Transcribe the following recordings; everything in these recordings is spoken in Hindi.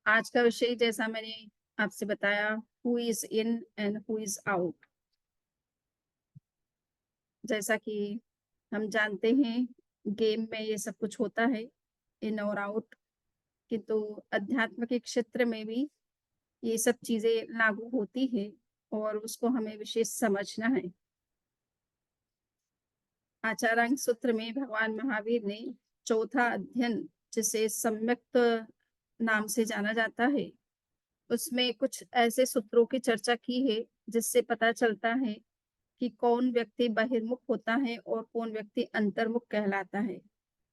आज का विषय जैसा मैंने आपसे बताया, who is in and who is out. जैसा कि हम जानते हैं गेम में ये सब कुछ होता है, इन और आउट, किंतु अध्यात्म के क्षेत्र में भी ये सब चीज़ें लागू होती है और उसको हमें विशेष समझना है। आचारांग सूत्र में भगवान महावीर ने चौथा अध्ययन, जिसे सम्यक्त नाम से जाना जाता है, उसमें कुछ ऐसे सूत्रों की चर्चा की है जिससे पता चलता है कि कौन व्यक्ति बहिर्मुख होता है और कौन व्यक्ति अंतर्मुख कहलाता है,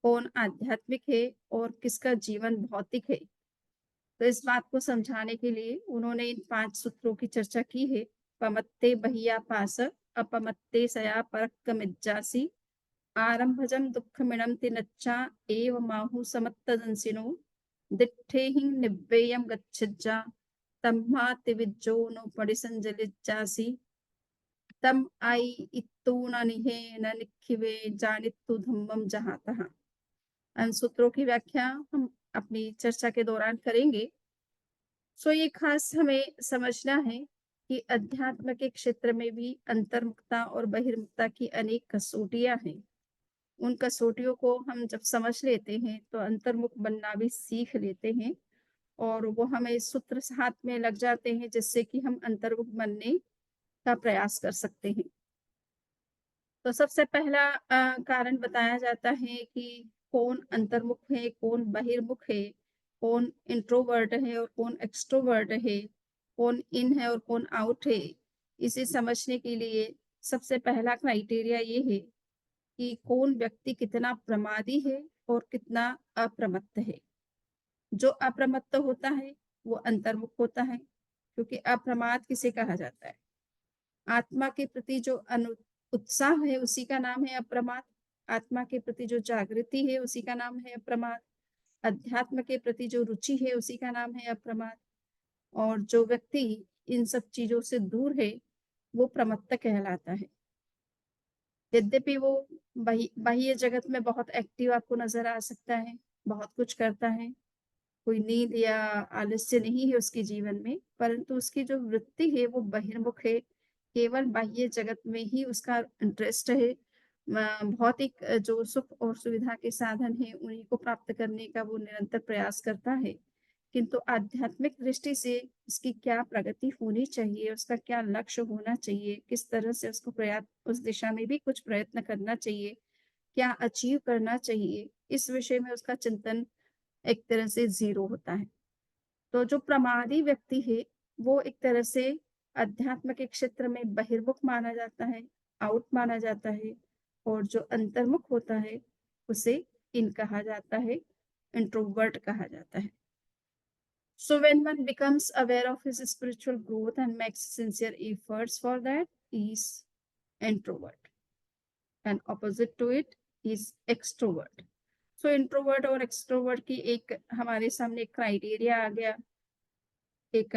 कौन आध्यात्मिक है और किसका जीवन भौतिक है। तो इस बात को समझाने के लिए उन्होंने इन 5 सूत्रों की चर्चा की है। पमत्ते बहिया पास, अपमत्ते सया परक्कमिज्जासि, आरंभजं दुःखमिणं तिनच्चा एव माहु समत्तदंसिनो, दिट्ठेहि निव्ययं गच्छिज्जा, तम्मातिविज्जो नो पडिसंजलिज्जासि, तम आई इत्तु न निहे न निखिवे जानित्तु धम्मम जहातः। इन सूत्रों की व्याख्या हम अपनी चर्चा के दौरान करेंगे। ये खास हमें समझना है कि अध्यात्म के क्षेत्र में भी अंतर्मुखता और बहिर्मुखता की अनेक कसौटियां हैं। उन कसौटियों को हम जब समझ लेते हैं तो अंतर्मुख बनना भी सीख लेते हैं और वो हमें सूत्र हाथ में लग जाते हैं जिससे कि हम अंतर्मुख बनने का प्रयास कर सकते हैं। तो सबसे पहला कारण बताया जाता है कि कौन अंतर्मुख है, कौन बहिर्मुख है, कौन इंट्रोवर्ट है और कौन एक्सट्रोवर्ट है, कौन इन है और कौन आउट है। इसे समझने के लिए सबसे पहला क्राइटेरिया ये है कि कौन व्यक्ति कितना प्रमादी है और कितना अप्रमत्त है। जो अप्रमत्त होता है वो अंतर्मुख होता है, क्योंकि अप्रमाद किसे कहा जाता है? आत्मा के प्रति जो उत्साह है उसी का नाम है अप्रमाद। आत्मा के प्रति जो जागृति है उसी का नाम है अप्रमाद। अध्यात्म के प्रति जो रुचि है उसी का नाम है अप्रमाद। और जो व्यक्ति इन सब चीजों से दूर है वो प्रमत्त कहलाता है। यद्यपि वो बाह्य जगत में बहुत एक्टिव आपको नजर आ सकता है, बहुत कुछ करता है, कोई नींद या आलस्य नहीं है उसके जीवन में, परंतु उसकी जो वृत्ति है वो बहिर्मुख है। केवल बाह्य जगत में ही उसका इंटरेस्ट है। भौतिक जो सुख और सुविधा के साधन है उन्हीं को प्राप्त करने का वो निरंतर प्रयास करता है। किंतु आध्यात्मिक दृष्टि से उसकी क्या प्रगति होनी चाहिए, उसका क्या लक्ष्य होना चाहिए, किस तरह से उसको प्रयास उस दिशा में भी कुछ प्रयत्न करना चाहिए, क्या अचीव करना चाहिए, इस विषय में उसका चिंतन एक तरह से जीरो होता है। तो जो प्रमादी व्यक्ति है वो एक तरह से अध्यात्म के क्षेत्र में बहिर्मुख माना जाता है, आउट माना जाता है। और जो अंतर्मुख होता है उसे इन कहा जाता है, इंट्रोवर्ट कहा जाता है। So when one becomes aware of his spiritual growth and makes sincere efforts for that, he is introvert, and opposite to it is extrovert. So introvert और extrovert की एक हमारे सामने क्राइटेरिया आ गया, एक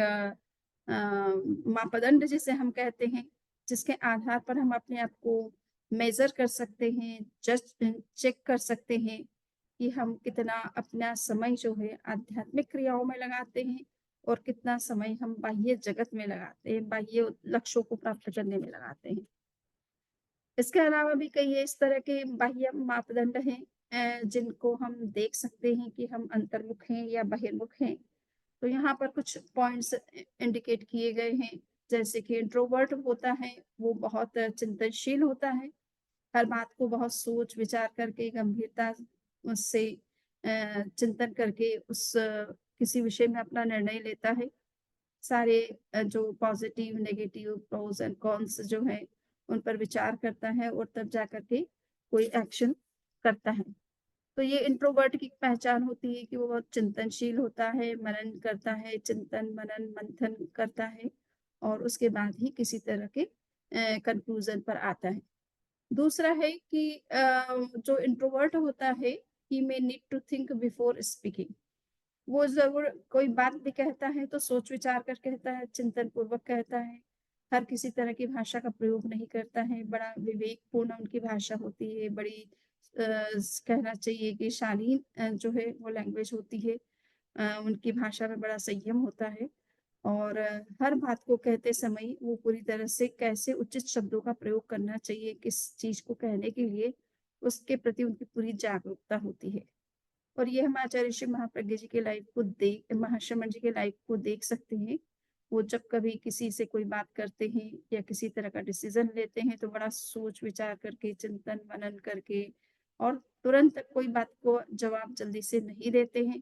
मापदंड जिसे हम कहते हैं, जिसके आधार पर हम अपने आप को मेजर कर सकते हैं, जज चेक कर सकते हैं कि हम कितना अपना समय जो है आध्यात्मिक क्रियाओं में लगाते हैं और कितना समय हम बाह्य जगत में लगाते हैं, बाह्य लक्ष्यों को प्राप्त करने में लगाते हैं। इसके अलावा भी कई इस तरह के बाह्य मापदंड हैं जिनको हम देख सकते हैं कि हम अंतर्मुख हैं या बहिर्मुख हैं। तो यहाँ पर कुछ पॉइंट्स इंडिकेट किए गए हैं। जैसे कि इंट्रोवर्ट होता है वो बहुत चिंतनशील होता है, हर बात को बहुत सोच विचार करके गंभीरता उससे चिंतन करके उस किसी विषय में अपना निर्णय लेता है। सारे जो positive negative pros and cons जो है उन पर विचार करता है और तब जा करके कोई एक्शन करता है। तो ये इंट्रोवर्ट की पहचान होती है कि वो बहुत चिंतनशील होता है, मनन करता है, चिंतन मनन मंथन करता है और उसके बाद ही किसी तरह के कंक्लूजन पर आता है। दूसरा है कि जो इंट्रोवर्ट होता है, he may need to think before speaking. वो जरूर कोई बात भी कहता है तो सोच विचार कर कहता है, चिंतन पूर्वक कहता है, हर किसी तरह की भाषा का प्रयोग नहीं करता है, बड़ा विवेकपूर्ण उनकी भाषा होती है, बड़ी कहना चाहिए कि शालीन जो है वो लैंग्वेज होती है। उनकी भाषा में बड़ा संयम होता है और हर बात को कहते समय वो पूरी तरह से कैसे उचित शब्दों का प्रयोग करना चाहिए, किस चीज़ को कहने के लिए, उसके प्रति उनकी पूरी जागरूकता होती है। और ये हम आचार्य ऋषि महाप्रज्ञ जी के लाइफ को देख महाश्रमण जी के लाइफ को देख सकते हैं। वो जब कभी किसी से कोई बात करते हैं या किसी तरह का डिसीज़न लेते हैं, तो बड़ा सोच-विचार करके, चिंतन-मनन करके और तुरंत कोई बात को जवाब जल्दी से नहीं देते हैं।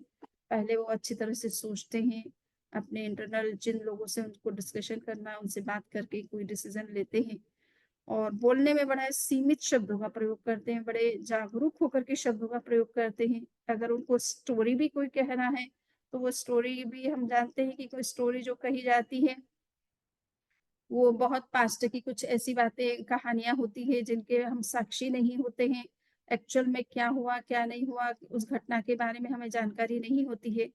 पहले वो अच्छी तरह से सोचते हैं, अपने इंटरनल जिन लोगों से उनको डिस्कशन करना है, उनसे बात करके कोई डिसीज़न लेते हैं। और बोलने में बड़ा सीमित शब्दों का प्रयोग करते हैं, बड़े जागरूक होकर के शब्दों का प्रयोग करते हैं। अगर उनको स्टोरी भी कोई कहना है, तो वो स्टोरी भी हम जानते हैं कि कोई स्टोरी जो कही जाती है, वो बहुत पास्ट की कुछ ऐसी बातें, कहानियाँ होती हैं जिनके हम साक्षी नहीं होते हैं। एक्चुअल में क्या हुआ, क्या नहीं हुआ, उस घटना के बारे में हमें जानकारी नहीं होती है।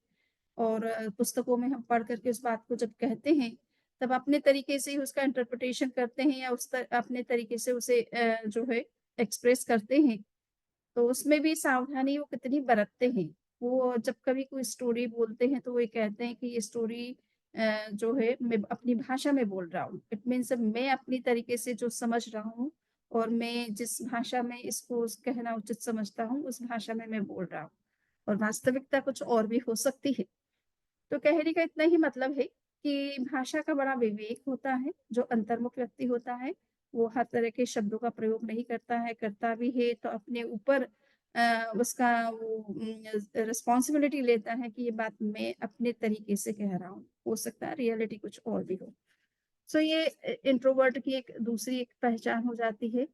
और पुस्तकों में हम पढ़ कर के उस बात को जब कहते हैं, तब अपने तरीके से ही उसका इंटरप्रिटेशन करते हैं या अपने तरीके से उसे जो है एक्सप्रेस करते हैं। तो उसमें भी सावधानी वो कितनी बरतते हैं। वो जब कभी कोई स्टोरी बोलते हैं, तो वो ये कहते हैं कि ये स्टोरी जो है मैं अपनी भाषा में बोल रहा हूँ। इट मीन्स मैं अपनी तरीके से जो समझ रहा हूँ और मैं जिस भाषा में इसको कहना उचित समझता हूँ, उस भाषा में मैं बोल रहा हूँ। और वास्तविकता कुछ और भी हो सकती है। तो कहने का इतना ही मतलब है कि भाषा का बड़ा विवेक होता है, जो अंतर्मुख व्यक्ति होता है, वो हर तरह के शब्दों का प्रयोग नहीं करता है, करता भी है तो अपने ऊपर उसका वो रिस्पॉन्सिबिलिटी लेता है कि ये बात मैं अपने तरीके से कह रहा हूँ। हो सकता है रियलिटी कुछ और भी हो। सो ये इंट्रोवर्ट की एक दूसरी एक पहचान हो जाती है।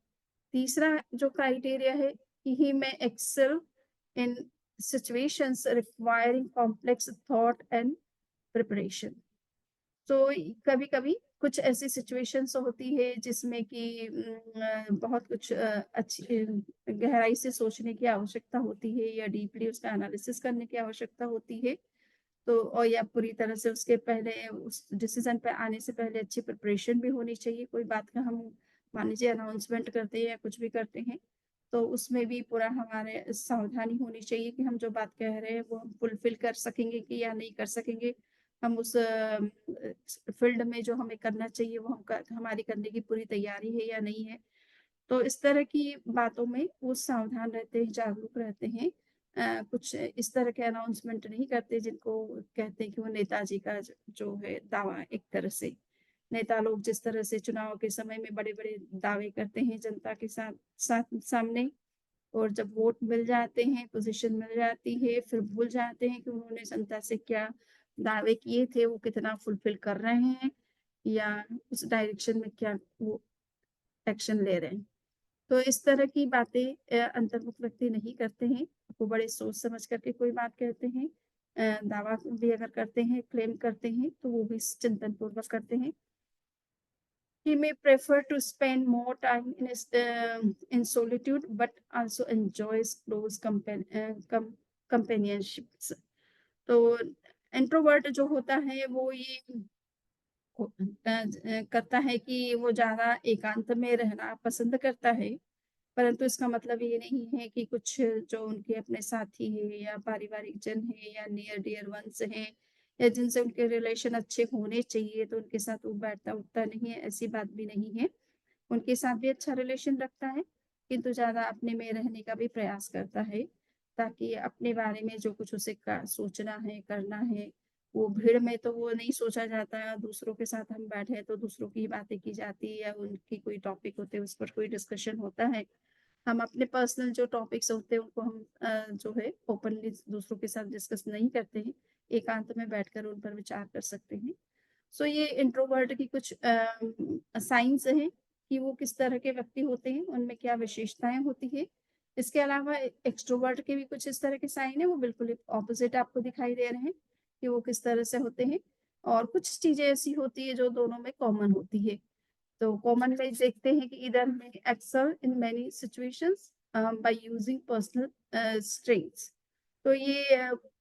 तीसरा जो क्राइटेरिया है कि ही may excel in situations requiring complex thought and preparation. तो कभी-कभी कुछ ऐसी सिचुएशंस होती है जिसमें कि बहुत कुछ अच्छी गहराई से सोचने की आवश्यकता होती है या डीपली उसका एनालिसिस करने की आवश्यकता होती है। तो और या पूरी तरह से उसके पहले उस डिसीज़न पे आने से पहले अच्छी प्रिपरेशन भी होनी चाहिए। कोई बात का हम मान लीजिए अनाउंसमेंट करते हैं या कुछ भी करते हैं, तो उसमें भी पूरा हमारे सावधानी होनी चाहिए कि हम जो बात कह रहे हैं वो हम फुलफ़िल कर सकेंगे कि या नहीं कर सकेंगे। हम उस फ़ील्ड में जो हमें करना चाहिए वो हमारी करने की पूरी तैयारी है या नहीं है। तो इस तरह की बातों में वो सावधान रहते हैं, जागरूक रहते हैं। कुछ इस तरह के अनाउंसमेंट नहीं करते जिनको कहते हैं कि वो नेताजी का जो है दावा एक तरह से। नेता लोग जिस तरह से चुनाव के समय में बड़े-बड़े दावे करते हैं जनता के साथ साथ सामने और जब वोट मिल जाते हैं, पोज़ीशन मिल जाती है, फिर भूल जाते हैं कि उन्होंने जनता से क्या दावे किए थे, वो कितना फुलफ़िल कर रहे हैं या उस डायरेक्शन में क्या वो एक्शन ले रहे हैं। तो इस तरह की बातें अंतर्मुख व्यक्ति नहीं करते हैं। वो बड़े सोच समझ कर के कोई बात कहते हैं। दावा भी अगर करते हैं, क्लेम करते हैं, तो वो भी चिंतनपूर्वक करते हैं। He may prefer to spend more time in solitude, but also enjoys close companionships. तो इंट्रोवर्ट जो होता है वो ये करता है कि वो ज़्यादा एकांत में रहना पसंद करता है, परंतु इसका मतलब ये नहीं है कि कुछ जो उनके अपने साथी हैं या पारिवारिक जन हैं या नियर डियर वन्स हैं या जिनसे उनके रिलेशन अच्छे होने चाहिए, तो उनके साथ वो बैठता-उठता नहीं है, ऐसी बात भी नहीं है। उनके साथ भी अच्छा रिलेशन रखता है, किंतु ज़्यादा अपने में रहने का भी प्रयास करता है, ताकि अपने बारे में जो कुछ उसे सोचना है, करना है, वो भीड़ में तो वो नहीं सोचा जाता है। दूसरों के साथ हम बैठे हैं तो दूसरों की ही बातें की जाती है या उनकी कोई टॉपिक होते हैं उस पर कोई डिस्कशन होता है। हम अपने पर्सनल जो टॉपिक्स होते हैं उनको हम जो है ओपनली दूसरों के साथ डिस्कस नहीं करते हैं, एकांत में बैठकर उन पर विचार कर सकते हैं। सो ये इंट्रोवर्ट की कुछ साइन्स हैं कि वो किस तरह के व्यक्ति होते हैं, उनमें क्या विशेषताएँ होती हैं। इसके अलावा एक्सट्रोवर्ट के भी कुछ इस तरह के साइन हैं, वो बिल्कुल ही ऑपोज़िट आपको दिखाई दे रहे हैं कि वो किस तरह से होते हैं और कुछ चीज़ें ऐसी होती हैं जो दोनों में कॉमन होती है। तो कॉमन में देखते हैं कि इधर में excel in many situations by using personal strengths. तो ये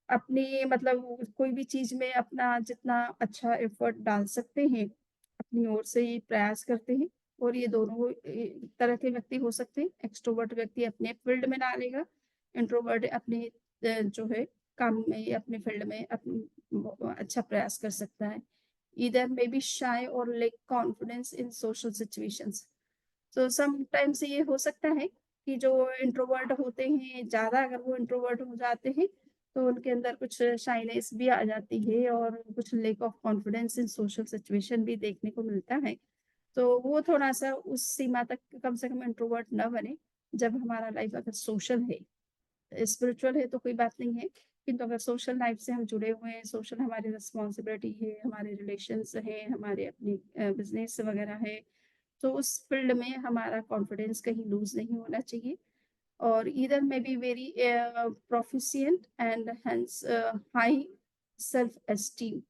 अपनी मतलब कोई भी चीज़ में अपना जितना अच्छा एफर्ट डाल सकते हैं, अपनी ओर से ये प्रयास करते हैं और ये दोनों तरह के व्यक्ति हो सकते हैं। एक्सट्रोवर्ट व्यक्ति अपने फील्ड में डालेगा, इंट्रोवर्ट अपने जो है काम में, अपने फील्ड में अच्छा प्रयास कर सकता है। ईदर मे बी शाय और lack confidence in social situations. तो समटाइम्स ये हो सकता है कि जो इंट्रोवर्ट होते हैं, ज़्यादा अगर वो इंट्रोवर्ट हो जाते हैं, तो उनके अंदर कुछ शाइनेस भी आ जाती है और कुछ lack of confidence in social situation भी देखने को मिलता है। तो वो थोड़ा-सा उस सीमा तक कम से कम इंट्रोवर्ट ना बने, जब हमारा लाइफ अगर सोशल है। स्पिरिचुअल है तो कोई बात नहीं है, किंतु अगर सोशल लाइफ से हम जुड़े हुए हैं, सोशल हमारी रिस्पॉन्सिबिलिटी है, हमारे रिलेशंस हैं, हमारे अपनी बिज़नेस वगैरह है, तो उस फील्ड में हमारा कॉन्फिडेंस कहीं लूज़ नहीं होना चाहिए और either may be very proficient and hence high self esteem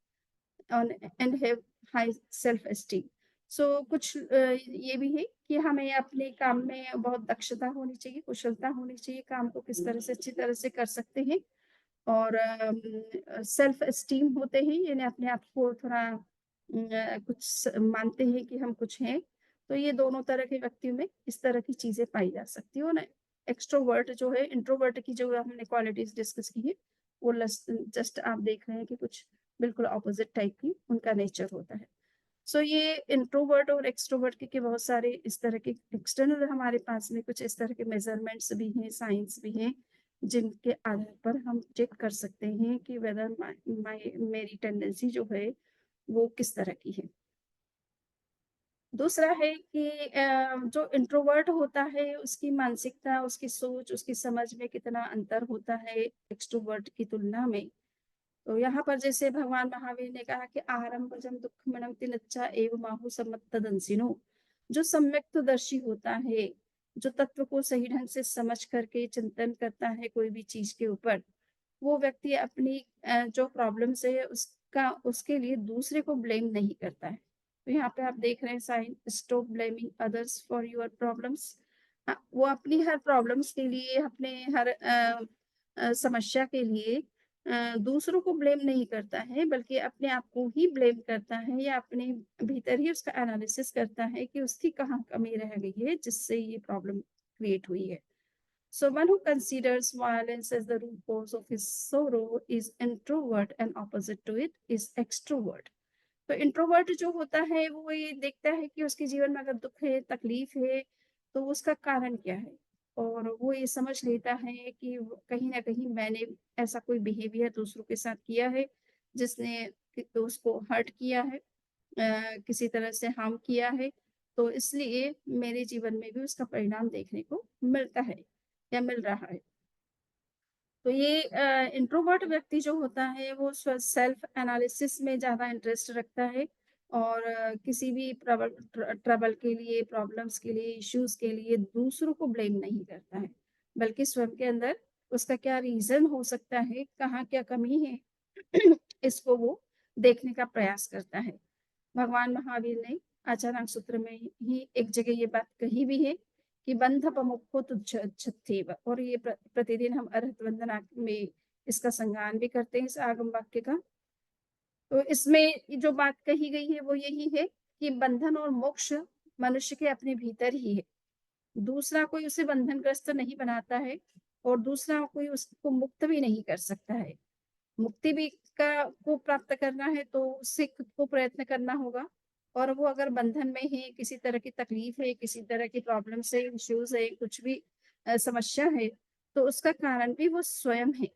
on and have high self esteem. So कुछ ये भी है कि हमें अपने काम में बहुत दक्षता होनी चाहिए, कुशलता होनी चाहिए, काम को किस तरह से अच्छी तरह से कर सकते हैं और सेल्फ एस्टीम होते हैं यानी अपने आप को थोड़ा मानते हैं कि हम कुछ हैं। तो ये दोनों तरह के व्यक्तियों में इस तरह की चीज़ें पाई जा सकती हैं और एक्सट्रोवर्ट जो है इंट्रोवर्ट की जो हमने क्वालिटीज़ डिस्कस की है, वो जस्ट आप देख रहे हैं कि कुछ बिल्कुल अपोज़िट टाइप की उनका नेचर होता है। सो ये इंट्रोवर्ट और एक्सट्रोवर्ट के बहुत सारे इस तरह के एक्सटर्नल हमारे पास में कुछ इस तरह के मेज़रमेंट्स भी हैं, साइंस भी हैं, जिनके आधार पर हम चेक कर सकते हैं कि वेदर मेरी टेंडेंसी जो है, वो किस तरह की है। दूसरा है कि जो इंट्रोवर्ट होता है उसकी मानसिकता, उसकी सोच, उसकी समझ में कितना अंतर होता है एक्सट्रोवर्ट की तुलना में। तो यहाँ पर जैसे भगवान महावीर ने कहा कि आहारम दुःखमनम तिनच्चा एव माहु सम्मत्तदंसिनो। जो सम्यक्तदर्शी होता है, जो तत्व को सही ढंग से समझ करके चिंतन करता है कोई भी चीज के ऊपर, वो व्यक्ति अपनी जो प्रॉब्लम्स है उसका उसके लिए दूसरे को ब्लेम नहीं करता है। तो यहाँ पे आप देख रहे हैं sign, stop blaming others for your problems. वो अपनी हर प्रॉब्लम्स के लिए, अपने हर समस्या के लिए दूसरों को ब्लेम नहीं करता है, बल्कि अपने आप को ही ब्लेम करता है या अपने भीतर ही उसका एनालिसिस करता है कि उसकी कहाँ कमी रह गई है जिससे ये प्रॉब्लम क्रिएट हुई है। So one who considers violence as the root cause of his sorrow is introvert and opposite to it is extrovert. तो इंट्रोवर्ट जो होता है वो ये देखता है कि उसके जीवन में अगर दुख है, तकलीफ है, तो उसका कारण क्या है और वो ये समझ लेता है कि कहीं ना कहीं मैंने ऐसा कोई बिहेवियर दूसरों के साथ किया है जिसने उसको हर्ट किया है, किसी तरह से हार्म किया है, तो इसलिए मेरे जीवन में भी उसका परिणाम देखने को मिलता है या मिल रहा है। तो ये इंट्रोवर्ट व्यक्ति जो होता है वो सेल्फ एनालिसिस में ज़्यादा इंटरेस्ट रखता है और किसी भी ट्रबल के लिए, प्रॉब्लम्स के लिए, इश्यूज के लिए दूसरों को ब्लेम नहीं करता है, बल्कि स्वयं के अंदर उसका क्या रीजन हो सकता है, कहाँ क्या कमी है इसको वो देखने का प्रयास करता है। भगवान महावीर ने आचार्य सूत्र में ही एक जगह ये बात कही भी है कि बंध प्रमुखो तुच्छत्थेव, और ये प्रतिदिन हम अरहत वंदना में इसका संगान भी करते हैं इस आगम वाक्य का। तो इसमें जो बात कही गई है वो यही है कि बंधन और मोक्ष मनुष्य के अपने भीतर ही है। दूसरा कोई उसे बंधनग्रस्त नहीं बनाता है और दूसरा कोई उसको मुक्त भी नहीं कर सकता है। मुक्ति भी का को प्राप्त करना है तो उससे खुद को प्रयत्न करना होगा और वो अगर बंधन में है, किसी तरह की तकलीफ है, किसी तरह की प्रॉब्लम है, इश्यूज है, कुछ भी समस्या है, तो उसका कारण भी वो स्वयं है।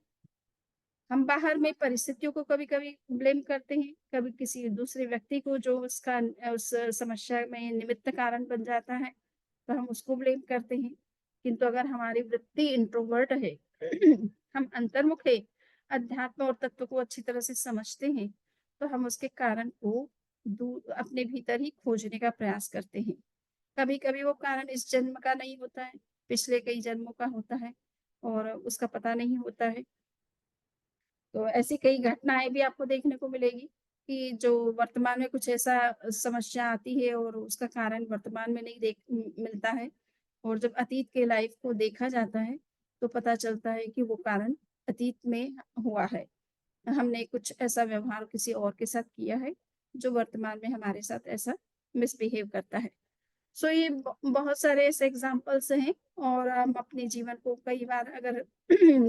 हम बाहर में परिस्थितियों को कभी-कभी ब्लेम करते हैं, कभी किसी दूसरे व्यक्ति को जो उसका उस समस्या में निमित्त कारण बन जाता है, तो हम उसको ब्लेम करते हैं। किंतु अगर हमारी वृत्ति इंट्रोवर्ट है, हम अंतर्मुख है, अध्यात्म और तत्व को अच्छी तरह से समझते हैं, तो हम उसके कारण को अपने भीतर ही खोजने का प्रयास करते हैं। कभी-कभी वो कारण इस जन्म का नहीं होता है, पिछले कई जन्मों का होता है और उसका पता नहीं होता है। तो ऐसी कई घटनाएँ भी आपको देखने को मिलेगी कि जो वर्तमान में कुछ ऐसा समस्या आती है और उसका कारण वर्तमान में नहीं मिलता है और जब अतीत के लाइफ को देखा जाता है, तो पता चलता है कि वो कारण अतीत में हुआ है। हमने कुछ ऐसा व्यवहार किसी और के साथ किया है, जो वर्तमान में हमारे साथ ऐसा मिसबिहेव करता है। सो ये बहुत सारे ऐसे एग्ज़ाम्पल्स हैं और हम अपने जीवन को कई बार अगर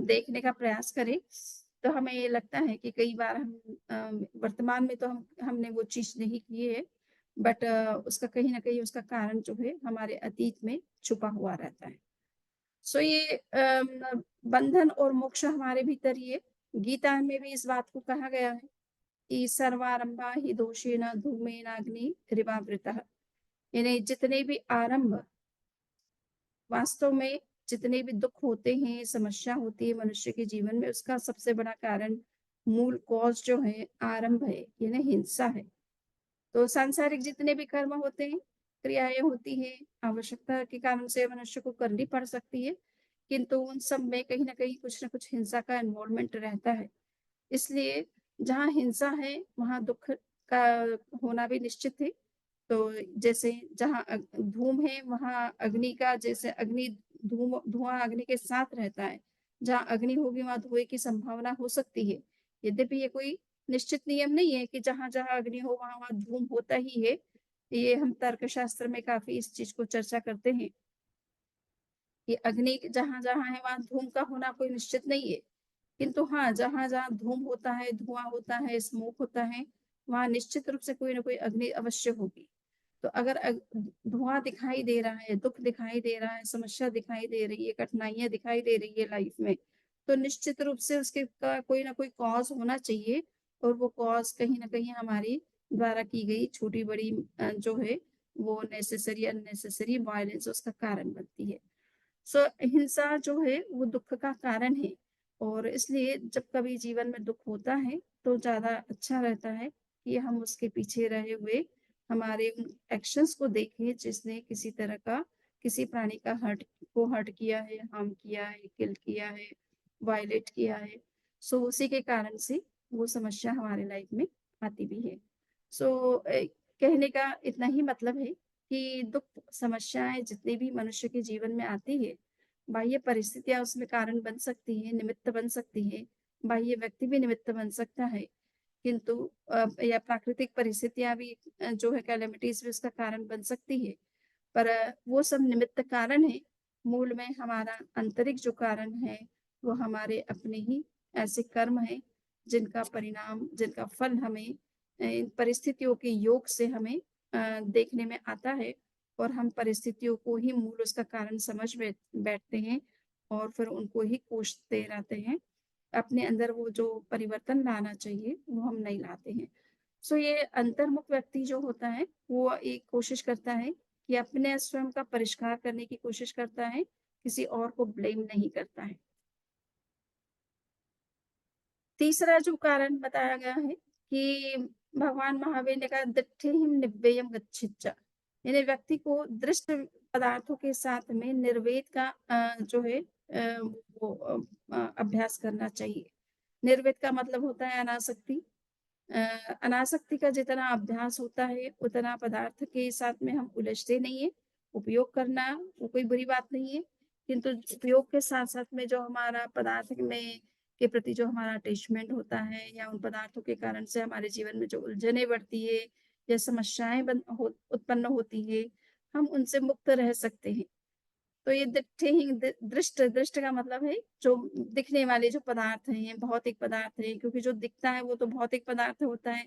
देखने का प्रयास करें, तो हमें ये लगता है कि कई बार हम वर्तमान में तो हमने वो चीज़ नहीं की है, बट उसका कहीं न कहीं उसका कारण जो है हमारे अतीत में छुपा हुआ रहता है। सो ये बंधन और मोक्ष हमारे भीतर ही है। गीता में भी इस बात को कहा गया है कि सर्वारंभा हि दोषेण धूमेनाग्निरिवावृतः। यानी जितने भी आरंभ वास्तव में जितने भी दुख होते हैं, समस्या होती है मनुष्य के जीवन में, उसका सबसे बड़ा कारण, मूल कॉज़ जो है, आरंभ है, यानी हिंसा है। तो सांसारिक जितने भी कर्म होते हैं, क्रियाएँ होती हैं, आवश्यकता के कारण से मनुष्य को करनी पड़ सकती है, किंतु उन सब में कहीं न कहीं कुछ न कुछ हिंसा का इन्वॉल्वमेंट रहता है। इसलिए जहाँ हिंसा है, वहाँ दुःख का होना भी निश्चित है। तो जैसे जहाँ धूम है, वहाँ अग्नि का, जैसे अग्नि धुआँ अग्नि के साथ रहता है। जहाँ अग्नि होगी, वहाँ धुएँ की संभावना हो सकती है। यद्यपि ये कोई निश्चित नियम नहीं है कि जहाँ-जहाँ अग्नि हो, वहाँ-वहाँ धूम होता ही है। ये हम तर्कशास्त्र में काफ़ी इस चीज़ को चर्चा करते हैं कि अग्नि जहाँ-जहाँ है, वहाँ धूम का होना कोई निश्चित नहीं है। किंतु हाँ, जहाँ-जहाँ धूम होता है, धुआँ होता है, स्मोक होता है, वहाँ निश्चित रूप से कोई न कोई अग्नि अवश्य होगी। तो अगर धुआँ दिखाई दे रहा है, दुःख दिखाई दे रहा है, समस्या दिखाई दे रही है, कठिनाइयाँ दिखाई दे रही है लाइफ में, तो निश्चित रूप से उसके का कोई न कोई कॉज़ होना चाहिए, और वो कॉज़ कहीं न कहीं हमारी द्वारा की गई छोटी-बड़ी जो है, वो नेसेसरी अननेसेसरी वायलेंस उसका कारण बनती है। सो हिंसा जो है वो दुःख का कारण है, और इसलिए जब कभी जीवन में दुःख होता है, तो ज़्यादा अच्छा रहता है कि हम उसके पीछे रहे हुए हमारे उन एक्शंस को देखें जिसने किसी तरह का किसी प्राणी का हर्ट किया है, हार्म किया है, किल किया है, वायलेट किया है। सो उसी के कारण से वो समस्या हमारे लाइफ में आती भी है। सो कहने का इतना ही मतलब है कि दुःख, समस्याएँ जितनी भी मनुष्य के जीवन में आती है, बाह्य परिस्थितियाँ उसमें कारण बन सकती हैं, निमित्त बन सकती हैं, बाह्य व्यक्ति भी निमित्त बन सकता है, किंतु या प्राकृतिक परिस्थितियाँ भी जो है कैलेमिटीज़ भी उसका कारण बन सकती है। पर वो सब निमित्त कारण हैं, मूल में हमारा आंतरिक जो कारण है, वो हमारे अपने ही ऐसे कर्म हैं, जिनका परिणाम, जिनका फल हमें इन परिस्थितियों के योग से हमें देखने में आता है, और हम परिस्थितियों को ही मूल उसका कारण समझ बैठते हैं, और फिर उनको ही कोसते रहते हैं। अपने अंदर वो जो परिवर्तन लाना चाहिए, वो हम नहीं लाते हैं। सो ये अंतर्मुख व्यक्ति जो होता है, वो एक कोशिश करता है कि अपने स्वयं का परिष्कार करने की कोशिश करता है, किसी और को ब्लेम नहीं करता है। तीसरा जो कारण बताया गया है कि भगवान महावीर ने कहा दिट्ठिहिं निव्ययम् गच्छित्य, यानी व्यक्ति को दृष्ट पदार्थों के साथ में निर्वेद का जो है वो अभ्यास करना चाहिए। निर्वेद का मतलब होता है अनासक्ति। अ, अनासक्ति का जितना अभ्यास होता है, उतना पदार्थ के साथ में हम उलझते नहीं हैं। उपयोग करना वो कोई बुरी बात नहीं है, किंतु उपयोग के साथ-साथ में जो हमारा पदार्थ में के प्रति जो हमारा अटैचमेंट होता है, या उन पदार्थों के कारण से हमारे जीवन में जो उलझनें बढ़ती है, या समस्याएँ उत्पन्न होती है, हम उनसे मुक्त रह सकते हैं। तो ये दिट्ठिहिं दृष्ट का मतलब है जो दिखने वाले जो पदार्थ हैं, भौतिक पदार्थ हैं, क्योंकि जो दिखता है वो तो भौतिक पदार्थ होता है।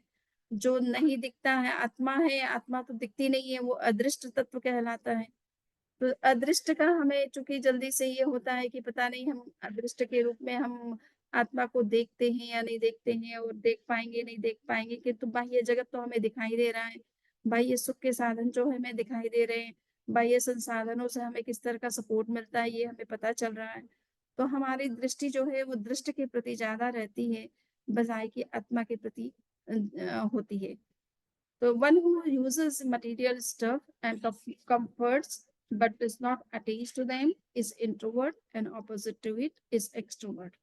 जो नहीं दिखता है, आत्मा तो दिखती नहीं है, वो अदृष्ट तत्व कहलाता है। तो अदृष्ट का हमें चूँकि जल्दी से ये होता है कि पता नहीं हम अदृष्ट के रूप में हम आत्मा को देखते हैं या नहीं देखते हैं, और देख पाएँगे, नहीं देख पाएँगे, किंतु बाह्य जगत तो हमें दिखाई दे रहा है। बाह्य सुख के साधन जो हमें दिखाई दे रहे हैं, बाह्य संसाधनों से हमें किस तरह का सपोर्ट मिलता है, ये हमें पता चल रहा है। तो हमारी दृष्टि जो है वो दृष्ट के प्रति ज़्यादा रहती है, बजाए कि आत्मा के प्रति होती है। The one who uses material stuff and comforts but is not attached to them is introvert, and opposite to it is extrovert.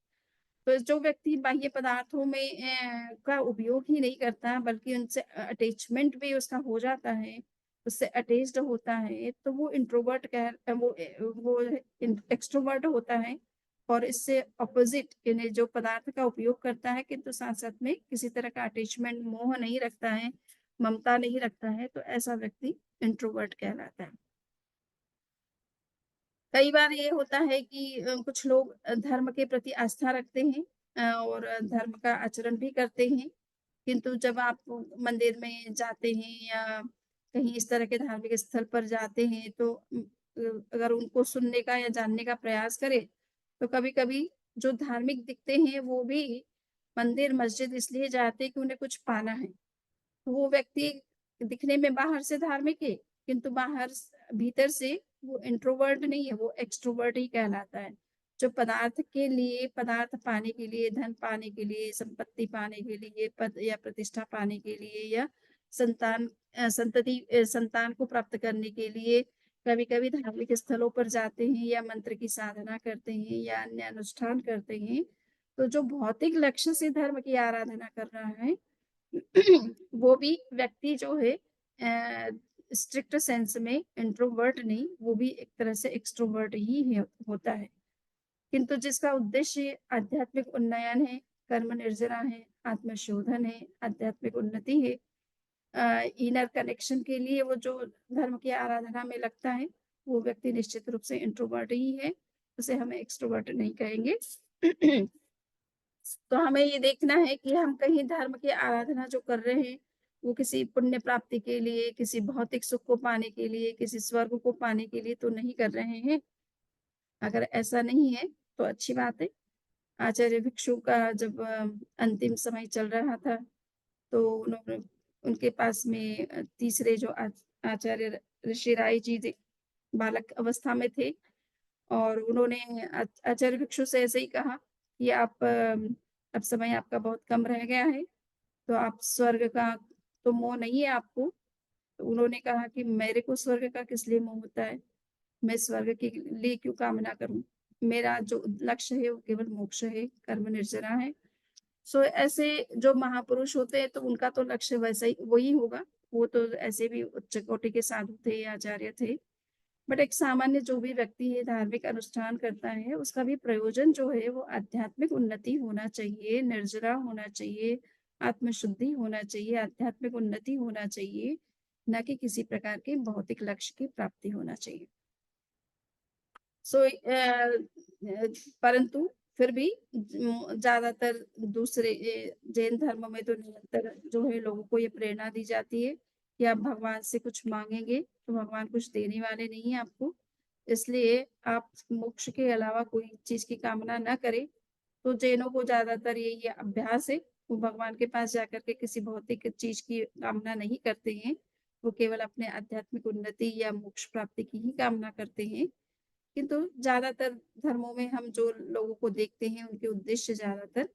तो जो व्यक्ति बाह्य पदार्थों में का उपयोग ही नहीं करता, बल्कि उनसे अटैचमेंट भी उसका हो जाता है, उससे अटैच्ड होता है, तो वो इंट्रोवर्ट वो एक्सट्रोवर्ट होता है। और इससे अपोजिट, यानी जो पदार्थ का उपयोग करता है किंतु साथ-साथ में किसी तरह का अटैचमेंट, मोह नहीं रखता है, ममता नहीं रखता है, तो ऐसा व्यक्ति इंट्रोवर्ट कहलाता है। कई बार ये होता है कि कुछ लोग धर्म के प्रति आस्था रखते हैं, और धर्म का आचरण भी करते हैं। किंतु जब आप मंदिर में जाते हैं या कहीं इस तरह के धार्मिक स्थल पर जाते हैं तो अगर उनको सुनने का या जानने का प्रयास करें, तो कभी-कभी जो धार्मिक दिखते हैं वो भी मंदिर, मस्जिद इसलिए जाते हैं कि उन्हें कुछ पाना है। तो वो व्यक्ति दिखने में बाहर से धार्मिक है, किंतु भीतर से वो इंट्रोवर्ट नहीं है, वो एक्सट्रोवर्ट ही कहलाता है। जो पदार्थ के लिए, पदार्थ पाने के लिए, धन पाने के लिए, संपत्ति पाने के लिए, पद या प्रतिष्ठा पाने के लिए या संतान को प्राप्त करने के लिए कभी-कभी धार्मिक स्थलों पर जाते हैं या मंत्र की साधना करते हैं या अन्य अनुष्ठान करते हैं। तो जो भौतिक लक्ष्य से धर्म की आराधना कर रहा है वो भी व्यक्ति जो है स्ट्रिक्ट सेंस में इंट्रोवर्ट नहीं, वो भी एक तरह से एक्सट्रोवर्ट ही है होता है। किंतु जिसका उद्देश्य आध्यात्मिक उन्नयन है, कर्म निर्जरा है, आत्मशोधन है, आध्यात्मिक उन्नति है, इनर कनेक्शन के लिए वो जो धर्म की आराधना में लगता है, वो व्यक्ति निश्चित रूप से इंट्रोवर्ट ही है, उसे हम एक्सट्रोवर्ट नहीं कहेंगे। तो हमें ये देखना है कि हम कहीं धर्म की आराधना जो कर रहे हैं, वो किसी पुण्य प्राप्ति के लिए, किसी भौतिक सुख को पाने के लिए, किसी स्वर्ग को पाने के लिए तो नहीं कर रहे हैं। अगर ऐसा नहीं है, तो अच्छी बात है। आचार्य भिक्षु का जब अंतिम समय चल रहा था, तो उन्होंने उनके पास में तीसरे जो आचार्य ऋषि राय जी थे, बालक अवस्था में थे और उन्होंने आचार्य भिक्षु से ऐसे ही कहा कि आप अब समय आपका बहुत कम रह गया है, तो आप स्वर्ग का तो मोह नहीं है आपको? तो उन्होंने कहा कि मेरे को स्वर्ग का किस लिए मोह होता है? मैं स्वर्ग के लिए क्यों कामना करूँ? मेरा जो लक्ष्य है वो केवल मोक्ष है, कर्म निर्जरा है। सो ऐसे जो महापुरुष होते हैं तो उनका तो लक्ष्य वैसा ही वही होगा। वो तो ऐसे भी उच्च कोटि के साधु थे, आचार्य थे। बट एक सामान्य जो भी व्यक्ति है धार्मिक अनुष्ठान करता है, उसका भी प्रयोजन जो है वो आध्यात्मिक उन्नति होना चाहिए, निर्जरा होना चाहिए, आत्मशुद्धि होना चाहिए, आध्यात्मिक उन्नति होना चाहिए, ना कि किसी प्रकार के भौतिक लक्ष्य की प्राप्ति होना चाहिए। सो परंतु फिर भी ज़्यादातर दूसरे जैन धर्म में तो निरंतर जो है लोगों को ये प्रेरणा दी जाती है कि आप भगवान से कुछ माँगेंगे, तो भगवान कुछ देने वाले नहीं हैं आपको। इसलिए आप मोक्ष के अलावा कोई चीज़ की कामना ना करें। तो जैनों को ज़्यादातर यही अभ्यास है, वो भगवान के पास जाकर के किसी भौतिक चीज़ की कामना नहीं करते हैं। वो केवल अपने आध्यात्मिक उन्नति या मोक्ष प्राप्ति की ही कामना करते हैं। किंतु ज़्यादातर धर्मों में हम जो लोगों को देखते हैं, उनके उद्देश्य ज़्यादातर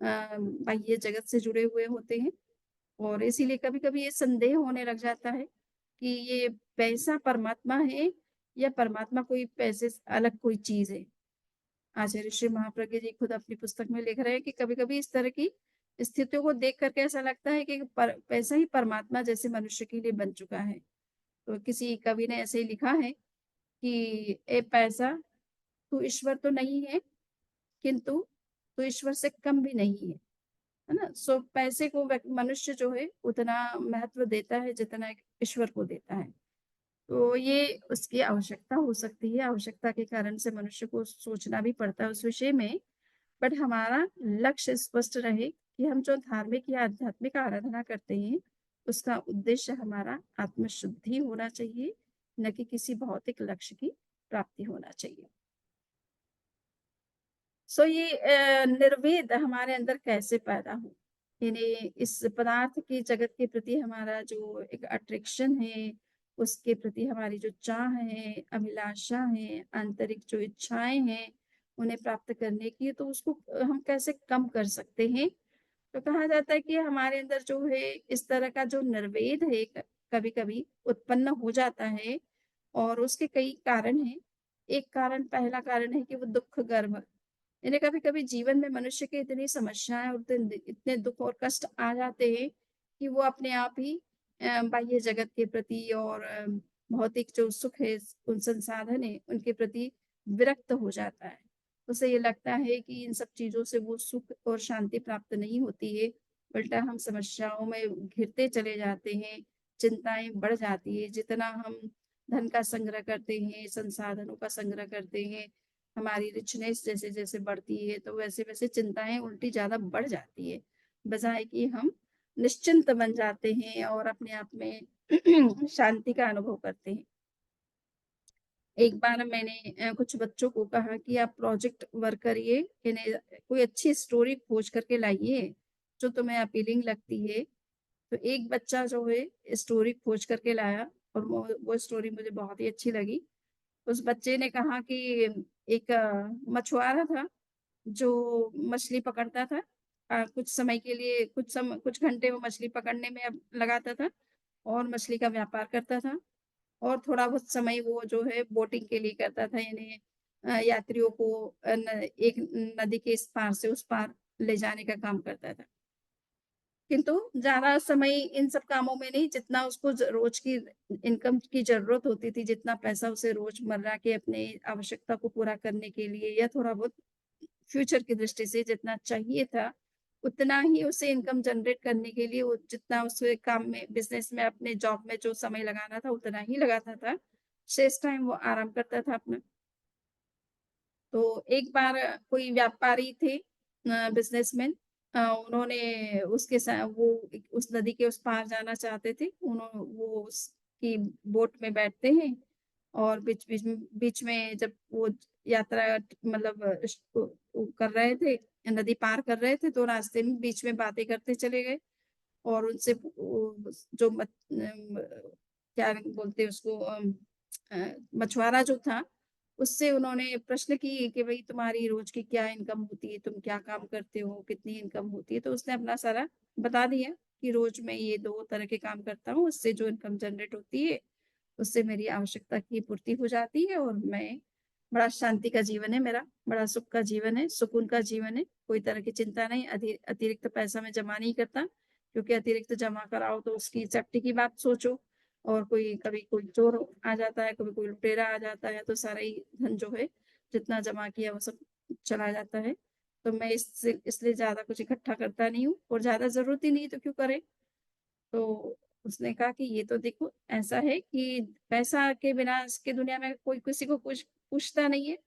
बाह्य जगत से जुड़े हुए होते हैं और इसीलिए कभी-कभी ये संदेह होने लग जाता है कि ये पैसा परमात्मा है या परमात्मा कोई पैसे से अलग कोई चीज़ है। आचार्य श्री महाप्रज्ञ जी खुद अपनी पुस्तक में लिख रहे हैं कि कभी-कभी इस तरह की स्थितियों को देख कर के ऐसा लगता है कि पैसा ही परमात्मा जैसे मनुष्य के लिए बन चुका है। तो किसी कवि ने ऐसे ही लिखा है कि ए पैसा तू ईश्वर तो नहीं है, किंतु तू ईश्वर से कम भी नहीं है ना? सो पैसे को मनुष्य जो है उतना महत्व देता है जितना एक ईश्वर को देता है। तो ये उसकी आवश्यकता हो सकती है, आवश्यकता के कारण से मनुष्य को सोचना भी पड़ता है उस विषय में। बट हमारा लक्ष्य स्पष्ट रहे कि हम जो धार्मिक या आध्यात्मिक आराधना करते हैं, उसका उद्देश्य हमारा आत्मशुद्धि होना चाहिए, न कि किसी भौतिक लक्ष्य की प्राप्ति होना चाहिए। सो ये निर्वेद हमारे अंदर कैसे पैदा हुआ? यानी इस पदार्थ की जगत के प्रति हमारा जो एक अट्रैक्शन है, उसके प्रति हमारी जो चाह है, अभिलाषा है, आंतरिक जो इच्छाएँ हैं, उन्हें प्राप्त करने की, तो उसको हम कैसे कम कर सकते हैं? तो कहा जाता है कि हमारे अंदर जो है इस तरह का जो निर्वेद है कभी-कभी उत्पन्न हो जाता है और उसके कई कारण हैं। एक कारण पहला कारण है कि वो दुःख गर्भ यानी कभी-कभी जीवन में मनुष्य की इतनी समस्याएँ और इतने इतने दुःख और कष्ट आ जाते हैं कि वो अपने आप ही बाह्य जगत के प्रति और भौतिक जो सुख है, उन संसाधन है, उनके प्रति विरक्त हो जाता है। उसे ये लगता है कि इन सब चीज़ों से वो सुख और शांति प्राप्त नहीं होती है, उल्टा हम समस्याओं में घिरते चले जाते हैं, चिंताएँ बढ़ जाती हैं। जितना हम धन का संग्रह करते हैं, संसाधनों का संग्रह करते हैं, हमारी रिचनेस जैसे-जैसे बढ़ती है, तो वैसे-वैसे चिंताएँ उल्टी ज़्यादा बढ़ जाती है। बजाए कि हम निश्चिंत बन जाते हैं और अपने आप में शांति का अनुभव करते हैं। एक बार मैंने कुछ बच्चों को कहा कि आप प्रोजेक्ट वर्क करिए, इन्हें कोई अच्छी स्टोरी खोज करके लाइए, जो तुम्हें अपीलिंग लगती है। तो एक बच्चा जो है स्टोरी खोज करके लाया और वो स्टोरी मुझे बहुत ही अच्छी लगी। उस बच्चे ने कहा कि एक मछुआरा था, जो मछली पकड़ता था। कुछ समय के लिए कुछ घंटे वो मछली पकड़ने में अब लगाता था और मछली का व्यापार करता था और थोड़ा बहुत समय वो जो है बोटिंग के लिए करता था, यानी यात्रियों को एक नदी के इस पार से उस पार ले जाने का काम करता था। किंतु ज़्यादा समय इन सब कामों में नहीं, जितना उसको रोज की इनकम की ज़रूरत होती थी, जितना पैसा उसे रोज़मर्रा के अपने आवश्यकता को पूरा करने के लिए या थोड़ा बहुत फ्यूचर की दृष्टि से जितना चाहिए था, उतना ही उसे इनकम जनरेट करने के लिए वो जितना उसे काम में, बिज़नेस में, अपने जॉब में जो समय लगाना था, उतना ही लगाता था। शेष टाइम वो आराम करता था अपना। तो एक बार कोई व्यापारी थे, बिज़नेसमैन, उन्होंने उसके सा वो उस नदी के उस पार जाना चाहते थे। वो उसकी बोट में बैठते हैं और बीच में जब वो यात्रा मतलब वो कर रहे थे, नदी पार कर रहे थे, तो रास्ते में बीच में बातें करते चले गए और उनसे जो क्या बोलते हैं उसको, मछुआरा जो था, उससे उन्होंने प्रश्न किए कि भई तुम्हारी रोज़ की क्या इनकम होती है? तुम क्या काम करते हो? कितनी इनकम होती है? तो उसने अपना सारा बता दिया कि रोज़ मैं ये 2 तरह के काम करता हूँ, उससे जो इनकम जनरेट होती है, उससे मेरी आवश्यकता की पूर्ति हो जाती है और मैं बड़ा शांति का जीवन है मेरा, बड़ा सुख का जीवन है, सुकून का जीवन है, कोई तरह की चिंता नहीं, अतिरिक्त पैसा मैं जमा नहीं करता, क्योंकि अतिरिक्त जमा कराओ तो उसकी सेफ्टी की बात सोचो और कभी कोई चोर आ जाता है, कभी कोई लुटेरा आ जाता है, तो सारा ही धन जो है, जितना जमा किया वो सब चला जाता है। तो मैं इससे इसलिए ज़्यादा कुछ इकट्ठा करता नहीं हूँ और ज़्यादा ज़रूरत ही नहीं है तो क्यों करें? तो उसने कहा कि ये तो देखो ऐसा है कि पैसा के बिना इसकी दुनिया में कोई किसी को कुछ पूछता नहीं है।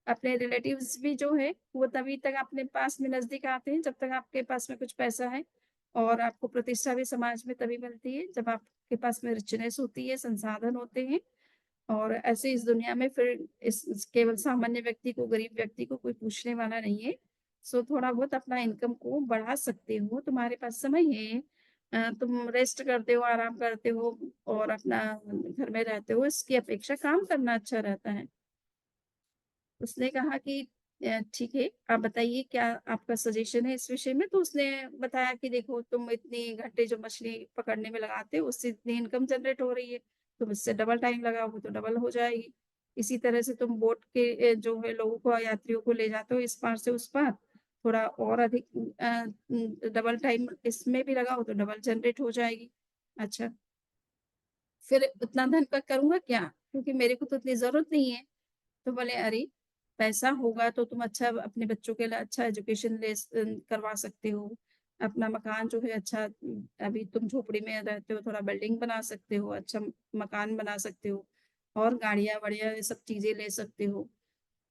अपने रिलेटिव्स भी जो है वो तभी तक अपने पास में नज़दीक आते हैं जब तक आपके पास में कुछ पैसा है और आपको प्रतिष्ठा भी समाज में तभी मिलती है जब आपके पास में रिचनेस होती है, संसाधन होते हैं और ऐसे इस दुनिया में फिर इस केवल सामान्य व्यक्ति को, गरीब व्यक्ति को कोई पूछने वाला नहीं है। सो थोड़ा बहुत अपना इनकम को बढ़ा सकते हो, तुम्हारे पास समय है, तुम रेस्ट करते हो, आराम करते हो और अपना घर में रहते हो, इसकी अपेक्षा काम करना अच्छा रहता है। उसने कहा कि ठीक है, आप बताइए क्या आपका सजेशन है इस विषय में? तो उसने बताया कि देखो तुम इतने घंटे जो मछली पकड़ने में लगाते हो, उससे इतनी इनकम जनरेट हो रही है, तुम इससे डबल टाइम लगाओगे तो डबल हो जाएगी। इसी तरह से तुम बोट के जो है लोगों को, यात्रियों को ले जाते हो इस पार से उस पार, थोड़ा और अधिक डबल टाइम इसमें भी लगाओ तो डबल जनरेट हो जाएगी। अच्छा, फिर उतना धन का करूँगा क्या? क्योंकि मेरे को तो उतनी ज़रूरत नहीं है। तो बोले, "अरे! पैसा होगा तो तुम अच्छा अपने बच्चों के लिए अच्छा एजुकेशन करवा सकते हो। अपना मकान जो है अच्छा, अभी तुम झोपड़ी में रहते हो, थोड़ा बिल्डिंग बना सकते हो, अच्छा मकान बना सकते हो और गाड़ियाँ-वाड़ियाँ ये सब चीज़ें ले सकते हो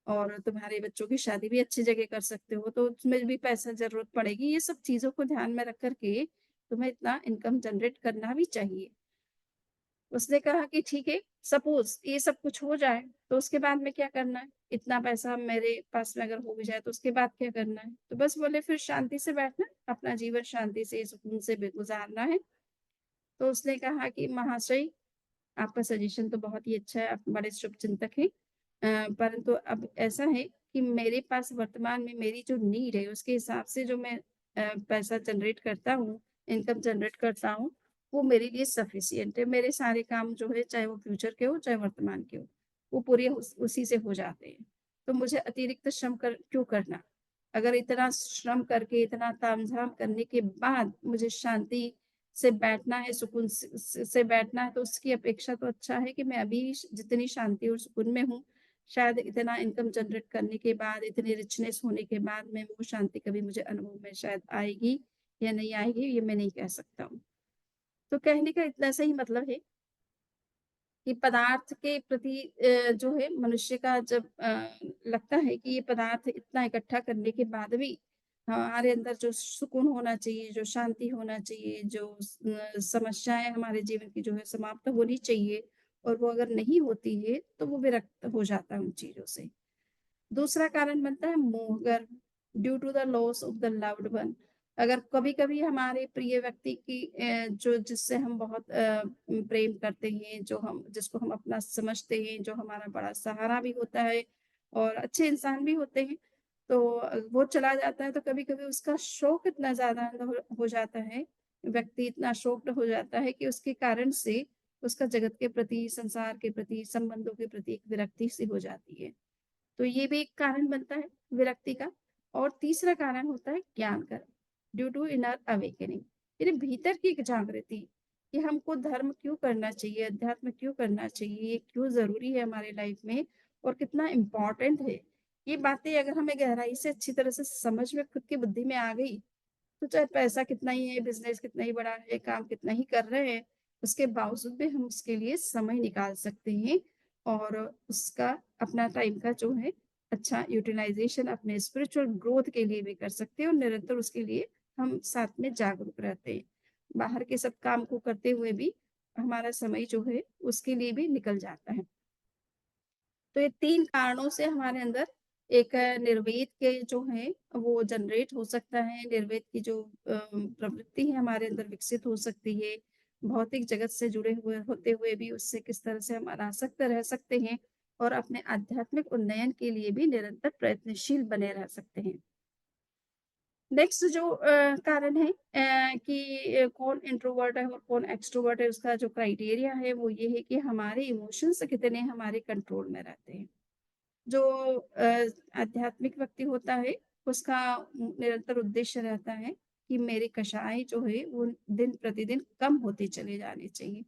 और तुम्हारे बच्चों की शादी भी अच्छी जगह कर सकते हो, तो उसमें भी पैसा ज़रूरत पड़ेगी। ये सब चीज़ों को ध्यान में रख कर के तुम्हें इतना इनकम जनरेट करना भी चाहिए।" उसने कहा कि ठीक है, सपोज़ ये सब कुछ हो जाए, तो उसके बाद में क्या करना है? इतना पैसा मेरे पास में अगर हो भी जाए, तो उसके बाद क्या करना है? तो बस बोले फिर शांति से बैठना, अपना जीवन शांति से, सुकून से गुज़ारना है। तो उसने कहा कि महाशय, आपका सजेशन तो बहुत ही अच्छा है, आप बड़े शुभचिंतक हैं। परंतु अब ऐसा है कि मेरे पास वर्तमान में मेरी जो नीड है, उसके हिसाब से जो मैं पैसा जनरेट करता हूँ, इनकम जनरेट करता हूँ, वो मेरे लिए सफिशिएंट है। मेरे सारे काम जो है, चाहे वो फ्यूचर के हों, चाहे वर्तमान के हों, वो पूरे उसी से हो जाते हैं। तो मुझे अतिरिक्त श्रम क्यों करना? अगर इतना श्रम करके, इतना तामझाम करने के बाद मुझे शांति से बैठना है, सुकून से बैठना है, तो उसकी अपेक्षा तो अच्छा है कि मैं अभी जितनी शांति और सुकून में हूँ, शायद इतना इनकम जनरेट करने के बाद, इतनी रिचनेस होने के बाद में वो शांति कभी मुझे अनुभव में शायद आएगी या नहीं आएगी, ये मैं नहीं कह सकता हूँ। तो कहने का इतना सा ही मतलब है। कि पदार्थ के प्रति जो है मनुष्य का जब लगता है कि ये पदार्थ इतना इकट्ठा करने के बाद भी हमारे अंदर जो सुकून होना चाहिए, जो शांति होना चाहिए, जो समस्याएँ हमारे जीवन की जो है समाप्त होनी चाहिए और वो अगर नहीं होती है, तो वो विरक्त हो जाता है उन चीज़ों से। दूसरा कारण बनता है मोहगर्भ due to the loss of the loved one. अगर कभी-कभी हमारे प्रिय व्यक्ति की जो जिससे हम बहुत प्रेम करते हैं, जो हम जिसको हम अपना समझते हैं, जो हमारा बड़ा सहारा भी होता है और अच्छे इंसान भी होते हैं, तो वो चला जाता है तो कभी-कभी उसका शोक इतना ज़्यादा हो जाता है, व्यक्ति इतना शोक्ड हो जाता है कि उसके कारण से उसका जगत के प्रति, संसार के प्रति, संबंधों के प्रति एक विरक्ति सी हो जाती है। तो ये भी एक कारण बनता है विरक्ति का। और तीसरा कारण होता है ज्ञान का, ड्यू टू इनर अवेकनिंग, यानी भीतर की एक जागृति कि हमको धर्म क्यों करना चाहिए, अध्यात्म क्यों करना चाहिए, ये क्यों ज़रूरी है हमारे लाइफ में और कितना इम्पोर्टेंट है। ये बातें अगर हमें गहराई से अच्छी तरह से समझ में खुद की बुद्धि में आ गई, तो चाहे पैसा कितना ही है, बिज़नेस कितना ही बड़ा है, काम कितना ही कर रहे हैं, उसके बावजूद भी हम उसके लिए समय निकाल सकते हैं और उसका अपना टाइम का जो है अच्छा यूटिलाइज़ेशन अपने स्पिरिचुअल ग्रोथ के लिए भी कर सकते हैं और निरंतर उसके लिए हम साथ में जागरूक रहते हैं। बाहर के सब काम को करते हुए भी हमारा समय जो है उसके लिए भी निकल जाता है। तो ये 3 कारणों से हमारे अंदर एक निर्वेद के जो है वो जनरेट हो सकता है, निर्वेद की जो प्रवृत्ति है हमारे अंदर विकसित हो सकती है। भौतिक जगत से जुड़े हुए होते हुए भी उससे किस तरह से हम अनासक्त रह सकते हैं और अपने आध्यात्मिक उन्नयन के लिए भी निरंतर प्रयत्नशील बने रह सकते हैं। नेक्स्ट जो कारण है कि कौन इंट्रोवर्ट है और कौन एक्सट्रोवर्ट है उसका जो क्राइटेरिया है वो ये है कि हमारे इमोशंस कितने हमारे कंट्रोल में रहते हैं। जो आध्यात्मिक व्यक्ति होता है, उसका निरंतर उद्देश्य रहता है कि मेरे कषाय जो है वो दिन-प्रतिदिन कम होते चले जाने चाहिए।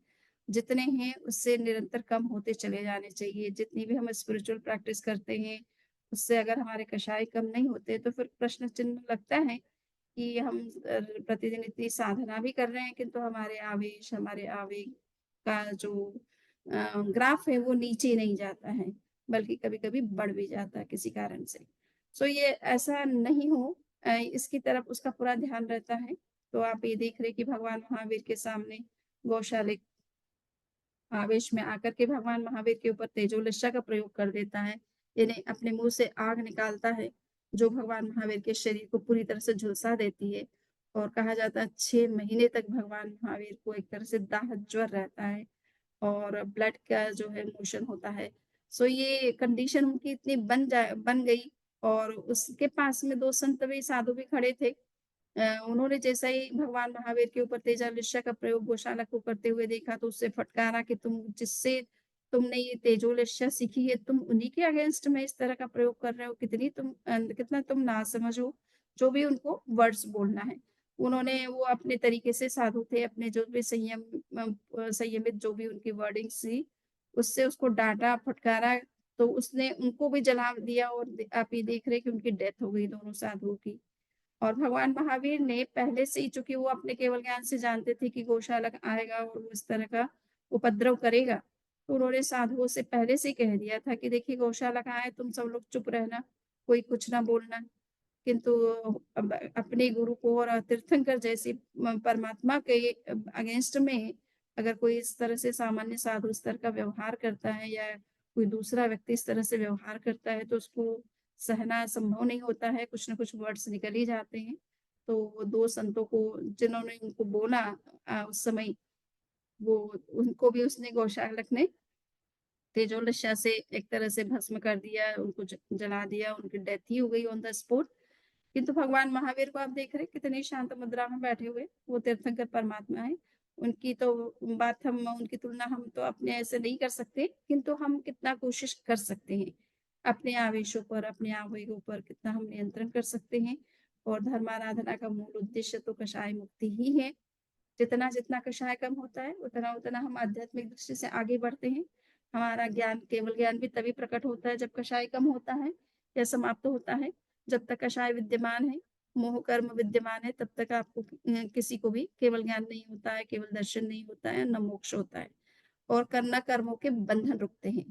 जितने हैं उससे निरंतर कम होते चले जाने चाहिए। जितनी भी हम स्पिरिचुअल प्रैक्टिस करते हैं, उससे अगर हमारे कषाय कम नहीं होते तो फिर प्रश्न चिन्ह लगता है कि हम प्रतिदिन इतनी साधना भी कर रहे हैं किंतु हमारे आवेश, हमारे आवेग का जो ग्राफ है वो नीचे नहीं जाता है, बल्कि कभी-कभी बढ़ भी जाता है किसी कारण से। सो ये ऐसा नहीं हो इसकी तरफ उसका पूरा ध्यान रहता है। तो आप ये देख रहे हैं कि भगवान महावीर के सामने गौशाले आवेश में आकर के भगवान महावीर के ऊपर तेजोलिशा का प्रयोग कर देता है। यानी अपने मुँह से आग निकालता है, जो भगवान महावीर के शरीर को पूरी तरह से झुलसा देती है और कहा जाता है 6 महीने तक भगवान महावीर को एक तरह से दाह ज्वर रहता है और ब्लड का जो है मोशन होता है। सो ये कंडीशन उनकी इतनी बन गई और उसके पास में 2 संत भी साधु भी खड़े थे। उन्होंने जैसा ही भगवान महावीर के ऊपर तेजालिशा का प्रयोग गौशाला को करते हुए देखा तो उससे फटकारा कि तुम जिससे तुमने ये तेजोलिशा सीखी है तुम उन्हीं के अगेंस्ट में इस तरह का प्रयोग कर रहे हो कितना तुम नासमझ हो। जो भी उनको वर्ड्स बोलना है उन्होंने वो अपने तरीके से साधु थे अपने जो भी संयमित जो भी उनकी वर्डिंग्स थी उससे उसको डांटा फटकारा। तो उसने उनको भी जला दिया और आप ये देख रहे हैं कि उनकी डेथ हो गई दोनों साधुओं की। और भगवान महावीर ने पहले से ही चूँकि वो अपने केवल ज्ञान से जानते थे कि गौशाला आएगा और वो इस तरह का उपद्रव करेगा, तो उन्होंने साधुओं से पहले से ही कह दिया था कि देखिए गौशाला है, तुम सब लोग चुप रहना, कोई कुछ ना बोलना। किंतु अब अपने गुरु को और तीर्थंकर जैसे परमात्मा के अगेंस्ट में अगर कोई इस तरह से सामान्य साधु इस तरह का व्यवहार करता है या कोई दूसरा व्यक्ति इस तरह से व्यवहार करता है तो उसको सहना संभव नहीं होता है, कुछ न कुछ वर्ड्स निकल ही जाते हैं। तो वो 2 संतों को जिन्होंने उनको बोला उस समय वो उनको भी उसने गौशालक ने तेजोलश्या से एक तरह से भस्म कर दिया, उनको जला दिया, उनकी डेथ ही हो गई ऑन द स्पॉट। किंतु भगवान महावीर को आप देख रहे हैं कितनी शांत मुद्रा में बैठे हुए, वो तीर्थंकर परमात्मा हैं। उनकी तो बात हम उनकी तुलना हम तो अपने ऐसे नहीं कर सकते, किंतु हम कितना कोशिश कर सकते हैं। अपने आवेशों पर, अपने आवेगों पर कितना हम नियंत्रण कर सकते हैं और धर्माराधना का मूल उद्देश्य तो कषाय मुक्ति ही है। जितना कषाय कम होता है, उतना हम आध्यात्मिक दृष्टि से आगे बढ़ते हैं। हमारा ज्ञान केवल ज्ञान भी तभी प्रकट होता है जब कषाय कम होता है या समाप्त होता है। जब तक कषाय विद्यमान है, मोह कर्म विद्यमान है, तब तक आपको किसी को भी केवल ज्ञान नहीं होता है, केवल दर्शन नहीं होता है, ना मोक्ष होता है। और करना कर्मों के बंधन रुकते हैं।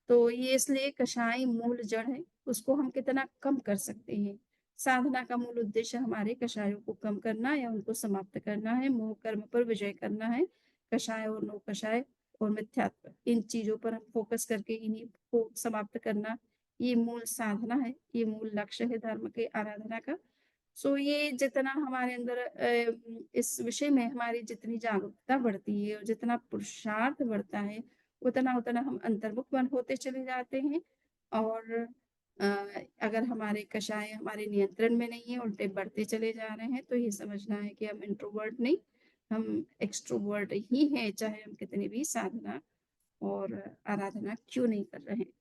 तो ये इसलिए कषाय मूल जड़ है, उसको हम कितना कम कर सकते हैं। साधना का मूल उद्देश्य हमारे कषायों को कम करना या उनको समाप्त करना है, मोह कर्म पर विजय करना है। कषाय और नो कषाय और मिथ्यात्व, इन चीज़ों पर हम फ़ोकस करके इन्हीं को समाप्त करना, ये मूल साधना है, ये मूल लक्ष्य है धर्म के आराधना का। सो ये जितना हमारे अंदर इस विषय में हमारी जितनी जागरूकता बढ़ती है और जितना पुरुषार्थ बढ़ता है, उतना-उतना हम अंतर्मुख होते चले जाते हैं और अ, अगर हमारे कषाय हमारे नियंत्रण में नहीं है, उल्टे बढ़ते चले जा रहे हैं, तो ये समझना है कि हम इंट्रोवर्ट नहीं, हम एक्सट्रोवर्ट ही हैं, चाहे हम कितनी भी साधना और आराधना क्यों नहीं कर रहे हैं।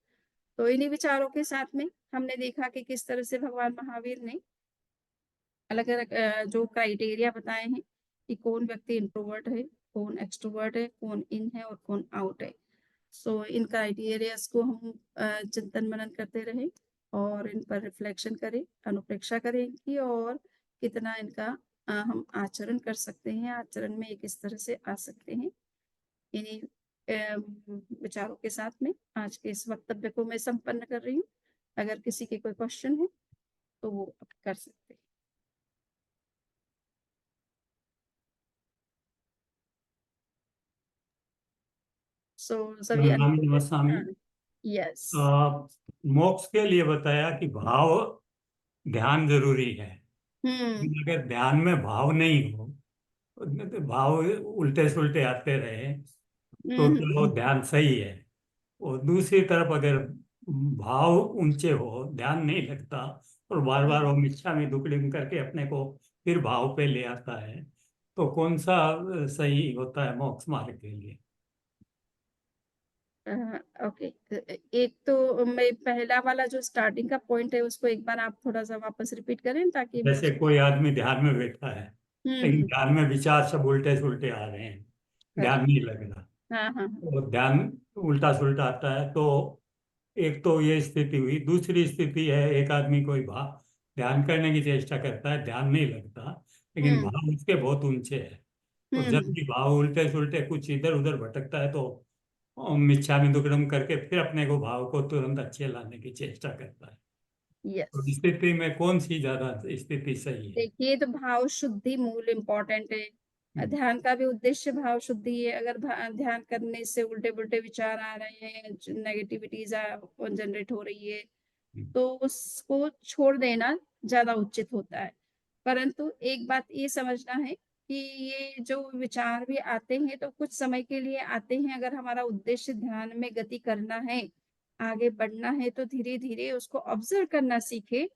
तो इन्हीं विचारों के साथ में हमने देखा कि किस तरह से भगवान महावीर ने अलग-अलग जो क्राइटेरिया बताए हैं कि कौन व्यक्ति इंट्रोवर्ट है, कौन एक्सट्रोवर्ट है, कौन इन है और कौन आउट है। सो इन क्राइटेरियाज़ को हम चिंतन-मनन करते रहें और इन पर रिफ्लेक्शन करें, अनुप्रेक्षा करें इनकी और कितना इनका हम आचरण कर सकते हैं, आचरण में ये किस तरह से आ सकते हैं। इन्हीं विचारों के साथ में आज के इस वक्तव्य को मैं संपन्न कर रही हूँ। अगर किसी के कोई क्वेश्चन है, तो वो आप कर सकते हैं। सो सभी नमामि अनम्यूटेड नमस्वामि। हाँ, यस। मोक्ष के लिए बताया कि भाव ध्यान जरूरी है। हुँ, अगर ध्यान में भाव नहीं हो, भाव उल्टे सुल्टे आते रहे, हुँ, तो हुँ, क्या वो ध्यान सही है? और दूसरी तरफ अगर भाव ऊंचे हो, ध्यान नहीं लगता और बार बार वो मिच्छा में दुकड़िम करके अपने को फिर भाव पे ले आता है, तो कौन सा सही होता है मोक्ष मार्ग के लिए? अ, ओके एक तो मैं पहला वाला जो स्टार्टिंग का पॉइंट है उसको एक बार आप थोड़ा-सा वापस रिपीट करें ताकि जैसे मुझे कोई आदमी ध्यान में बैठा है, हुँ, लेकिन हुँ, ध्यान में विचार सब उल्टे सुल्टे आ रहे हैं, ध्यान करेक्ट। नहीं लग रहा, हाँ, हाँ, हाँ। और ध्यान उल्टा सुल्टा आता है, तो एक तो ये स्थिति हुई। दूसरी स्थिति है, एक आदमी कोई भाव ध्यान करने की चेष्टा करता है, ध्यान नहीं लगता, लेकिन हुँ, भाव उसके बहुत ऊंचे है, हुँ, और जब हुँ, भी भाव उल्टे सुल्टे कुछ इधर उधर भटकता है, तो मिच्छा में दुक्कड़म करके फिर अपने को भाव को तुरंत अच्छे लाने की चेष्टा करता है। तो यस। इस स्थिति में कौन सी ज्यादा स्थिति सही है? देखिए तो भाव शुद्धि मूल इम्पोर्टेंट है। हम्म, ध्यान का भी उद्देश्य भाव शुद्धि है। अगर ध्यान करने से उल्टे-पुल्टे विचार आ रहे हैं, नेगेटिविटीज़ जनरेट हो रही है, हम्म, तो उसको छोड़ देना ज़्यादा उचित होता है। परंतु एक बात ये समझना है कि ये जो विचार भी आते हैं तो कुछ समय के लिए आते हैं, अगर हमारा उद्देश्य ध्यान में गति करना है, आगे बढ़ना है तो धीरे-धीरे उसको ऑब्ज़र्व करना सीखें।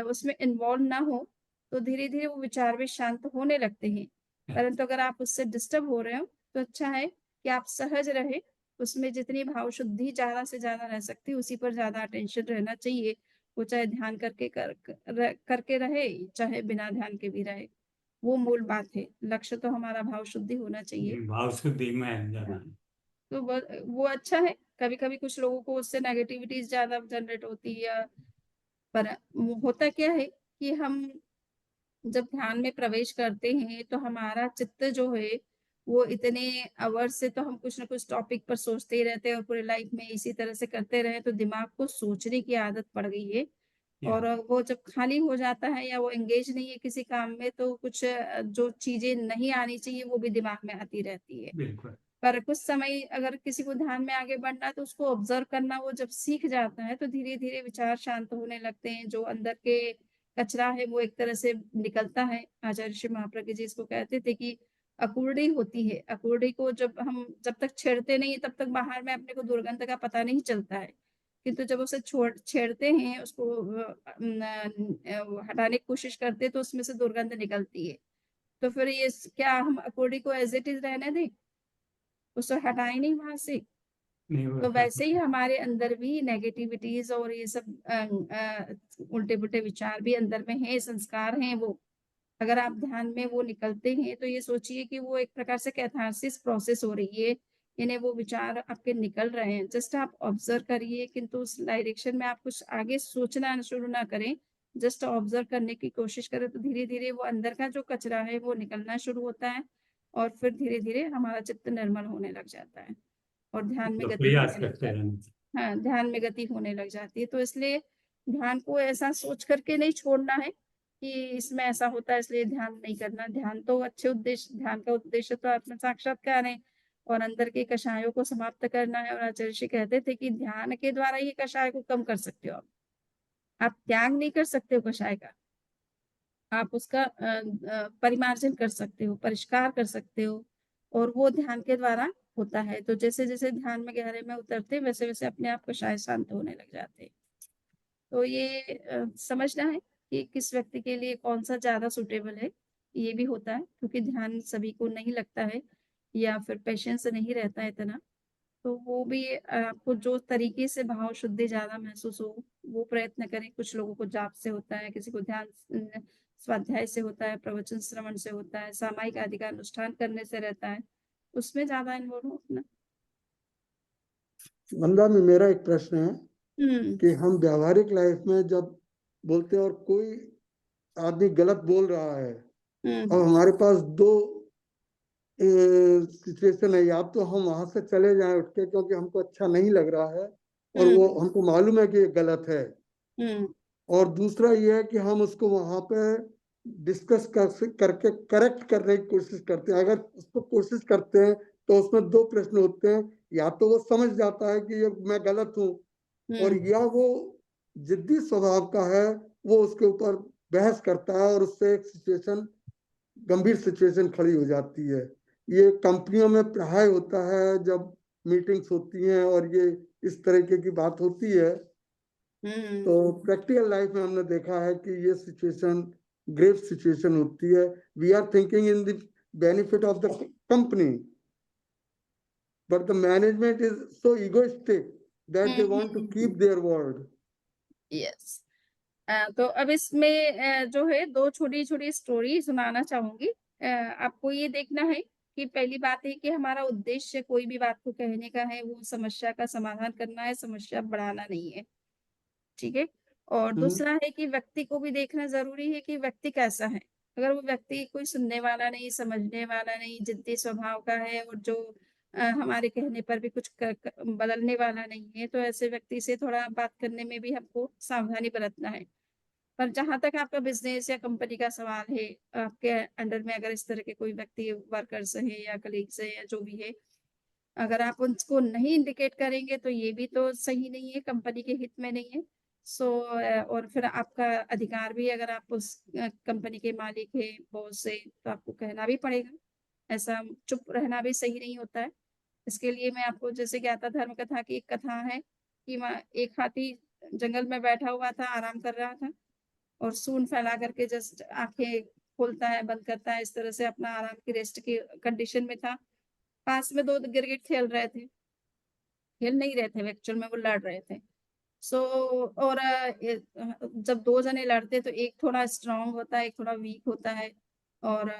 उसमें इन्वॉल्व ना हो, तो धीरे-धीरे वो विचार भी शांत होने लगते हैं। परंतु अगर आप उससे डिस्टर्ब हो रहे हो, तो अच्छा है कि आप सहज रहें, उसमें जितनी भाव शुद्धि ज़्यादा से ज़्यादा रह सकती है, उसी पर ज़्यादा अटेंशन रहना चाहिए। वो चाहे ध्यान करके करके रहे, चाहे बिना ध्यान के भी रहे। वो मूल बात है। लक्ष्य तो हमारा भाव शुद्धि होना चाहिए। भाव शुद्धि में हाँ, जाना है। तो वो अच्छा है। कभी-कभी कुछ लोगों को उससे नेगेटिविटीज़ ज़्यादा जनरेट होती है पर होता क्या है कि हम जब ध्यान में प्रवेश करते हैं, तो हमारा चित्त जो है, वो इतने अवर्स से तो हम कुछ न कुछ टॉपिक पर सोचते ही रहते हैं और पूरी लाइफ में इसी तरह से करते रहे, तो दिमाग को सोचने की आदत पड़ गई है। या और वो जब खाली हो जाता है या वो एंगेज नहीं है किसी काम में, तो कुछ जो चीज़ें नहीं आनी चाहिए, वो भी दिमाग में आती रहती है। बिल्कुल। पर कुछ समय अगर किसी को ध्यान में आगे बढ़ना है, तो उसको ऑब्ज़र्व करना वो जब सीख जाता है, तो धीरे-धीरे विचार शांत होने लगते हैं। जो अंदर के कचरा है, वो एक तरह से निकलता है। आचार्य श्री महाप्रज्ञ जी इसको कहते थे कि अकूर्डी होती है। अकूर्डी को जब तक छेड़ते नहीं, तब तक बाहर में अपने को दुर्गंध का पता नहीं चलता है। किंतु जब उसे छेड़ते हैं, उसको हटाने की कोशिश करते हैं, तो उसमें से दुर्गंध निकलती है। तो फिर ये क्या हम अकूर्डी को एज़ इट इज़ रहने दें? उसको हटाएँ नहीं वहाँ से। नहीं तो होता। वैसे ही हमारे अंदर भी नेगेटिविटीज़ और ये सब उल्टे-पुल्टे विचार भी अंदर में हैं, संस्कार हैं वो। अगर आप ध्यान में वो निकलते हैं, तो ये सोचिए कि वो एक प्रकार से कैथार्सिस प्रोसेस हो रही है। यानी वो विचार आपके निकल रहे हैं। जस्ट आप ऑब्ज़र्व करिए, किंतु उस डायरेक्शन में आप कुछ आगे सोचना शुरू ना करें। जस्ट ऑब्ज़र्व करने की कोशिश करें, तो धीरे-धीरे वो अंदर का जो कचरा है, वो निकलना शुरू होता है। और फिर धीरे-धीरे हमारा चित्त निर्मल होने लग जाता है और ध्यान में मतलब गति प्रयास होने लग करते जाती रहना है। हाँ, ध्यान में गति होने लग जाती है। तो इसलिए ध्यान को ऐसा सोच कर के नहीं छोड़ना है कि इसमें ऐसा होता है इसलिए ध्यान नहीं करना। ध्यान का उद्देश्य तो आत्म साक्षात्कार है और अंदर के कषायों को समाप्त करना है और आचार्य ऋषि कहते थे कि ध्यान के द्वारा ये कषाय को कम कर सकते हो आप। आप त्याग नहीं कर सकते हो कषाय का। आप उसका परिमार्जन कर सकते हो, परिष्कार कर सकते हो और वो ध्यान के द्वारा होता है। तो जैसे-जैसे ध्यान में गहरे में उतरते हैं, वैसे-वैसे अपने आप कषाय शांत होने लग जाते हैं। तो ये समझना है कि किस व्यक्ति के लिए कौन-सा ज़्यादा सूटेबल है, ये भी होता है क्योंकि ध्यान सभी को नहीं लगता है या फिर पेशेंस नहीं रहता है इतना। तो वो भी आपको जो तरीके से भाव शुद्धि ज़्यादा महसूस हो, वो प्रयत्न करें। कुछ लोगों को जाप से होता है, किसी को ध्यान स्वाध्याय से होता है, प्रवचन श्रवण से होता है, सामायिक आदि का अनुष्ठान करने से रहता है। उसमें ज़्यादा इन्वॉल्व हो अपना। मंदा में मेरा एक प्रश्न है हुँ, कि हम व्यावहारिक लाइफ में जब बोलते हैं और कोई आदमी गलत बोल रहा है, हुँ, अब हमारे पास दो सिचुएशन है, या तो हम वहां से चले जाएं उठ के क्योंकि हमको अच्छा नहीं लग रहा है और हुँ, वो हमको मालूम है कि ये गलत है, हुँ, और दूसरा ये है कि हम उसको वहां पे डिस्कस करके करेक्ट करने की कोशिश करते हैं। अगर उसको कोशिश करते हैं तो उसमें दो प्रश्न होते हैं, या तो वो समझ जाता है कि ये मैं गलत हूँ, और हुँ, या वो जिद्दी स्वभाव का है, वो उसके ऊपर बहस करता है और उससे एक सिचुएशन, गंभीर सिचुएशन खड़ी हो जाती है। ये कंपनियों में प्राय होता है जब मीटिंग्स होती हैं और ये इस तरीके की बात होती है। तो हुँ। प्रैक्टिकल लाइफ में हमने देखा है कि ये सिचुएशन ग्रेव सिचुएशन होती है। We are thinking in the benefit of the company, but the management is so egoistic hmm, that they want to hmm, keep hmm. Their word. Yes. तो अब इसमें जो है 2 छोटी-छोटी स्टोरी सुनाना चाहूँगी। आपको ये देखना है कि पहली बात है कि हमारा उद्देश्य कोई भी बात को कहने का है, वो समस्या का समाधान करना है, समस्या बढ़ाना नहीं है, ठीक है? और दूसरा है कि व्यक्ति को भी देखना ज़रूरी है कि व्यक्ति कैसा है। अगर वो व्यक्ति कोई सुनने वाला नहीं, समझने वाला नहीं, ज़िद्दी स्वभाव का है और जो हमारे कहने पर भी कुछ क क बदलने वाला नहीं है, तो ऐसे व्यक्ति से थोड़ा बात करने में भी हमको सावधानी बरतना है। पर जहाँ तक आपका बिज़नेस या कंपनी का सवाल है, आपके अंडर में अगर इस तरह के कोई व्यक्ति वर्कर्स हैं या कलीग्स हैं या जो भी है, अगर आप उसको नहीं इंडिकेट करेंगे तो ये भी तो सही नहीं है, कंपनी के हित में नहीं है। सो और फिर आपका अधिकार भी अगर आप उस कंपनी के मालिक हैं, बॉस हैं, तो आपको कहना भी पड़ेगा। ऐसा चुप रहना भी सही नहीं होता है। इसके लिए मैं आपको जैसे ज्ञाता धर्म कथा की एक कथा है कि वहाँ एक हाथी जंगल में बैठा हुआ था, आराम कर रहा था। और सूंड फैला करके जस्ट आँखें खोलता है, बंद करता है, इस तरह से अपना आराम की रेस्ट की कंडीशन में था। पास में 2 गिरगिट खेल रहे थे। खेल नहीं रहे थे एक्चुअल में वो लड़ रहे थे। सो और जब 2 जने लड़ते तो एक थोड़ा स्ट्रॉन्ग होता है, एक थोड़ा वीक होता है और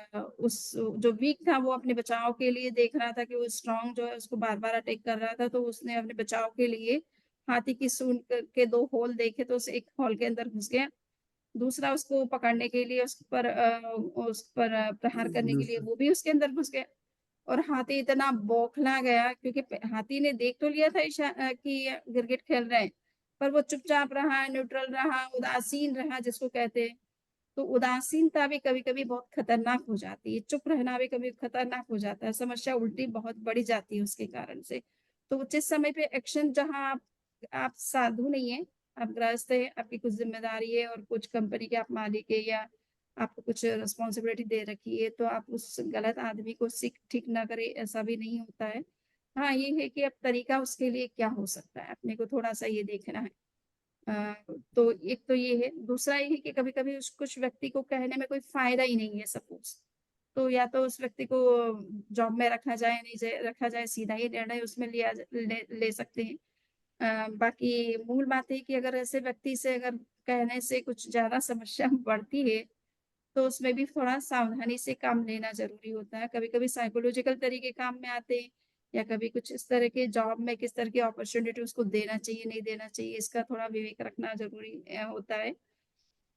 उस जो वीक था वो अपने बचाव के लिए देख रहा था कि वो स्ट्रॉन्ग जो है उसको बार-बार अटैक कर रहा था, तो उसने अपने बचाव के लिए हाथी की सूंड के 2 होल देखे तो उस एक होल के अंदर घुस गया। दूसरा उसको पकड़ने के लिए उस पर प्रहार करने के लिए वो भी उसके अंदर घुस गया और हाथी इतना बौखला गया क्योंकि हाथी ने देख तो लिया था कि गिरगिट खेल रहे हैं, पर वो चुपचाप रहा, न्यूट्रल रहा, उदासीन रहा जिसको कहते हैं। तो उदासीनता भी कभी-कभी बहुत खतरनाक हो जाती है, चुप रहना भी कभी खतरनाक हो जाता है, समस्या उल्टी बहुत बढ़ी जाती है उसके कारण से। तो जिस समय पे एक्शन जहाँ आप साधु नहीं हैं, आप गृहस्थ हैं, आपकी कुछ ज़िम्मेदारी है और कुछ कंपनी के आप मालिक हैं या आपको कुछ रिस्पॉन्सिबिलिटी दे रखी है, तो आप उस गलत आदमी को ठीक ना करें, ऐसा भी नहीं होता है। हाँ, ये है कि अब तरीका उसके लिए क्या हो सकता है, अपने को थोड़ा-सा ये देखना है। अ, तो एक तो ये है, दूसरा ये है कि कभी-कभी उस कुछ व्यक्ति को कहने में कोई फ़ायदा ही नहीं है सपोज़, तो या तो उस व्यक्ति को जॉब में रखा जाए, नहीं जाए रखा जाए, सीधा ही निर्णय उसमें लिया ज ले ले सकते हैं। बाकी मूल बात है कि अगर ऐसे व्यक्ति से अगर कहने से कुछ ज़्यादा समस्या बढ़ती है, तो उसमें भी थोड़ा सावधानी से काम लेना ज़रूरी होता है। कभी-कभी साइकोलॉजिकल तरीके काम में आते हैं या कभी कुछ इस तरह के जॉब में किस तरह की अपॉर्च्युनिटी उसको देना चाहिए, नहीं देना चाहिए, इसका थोड़ा विवेक रखना ज़रूरी होता है।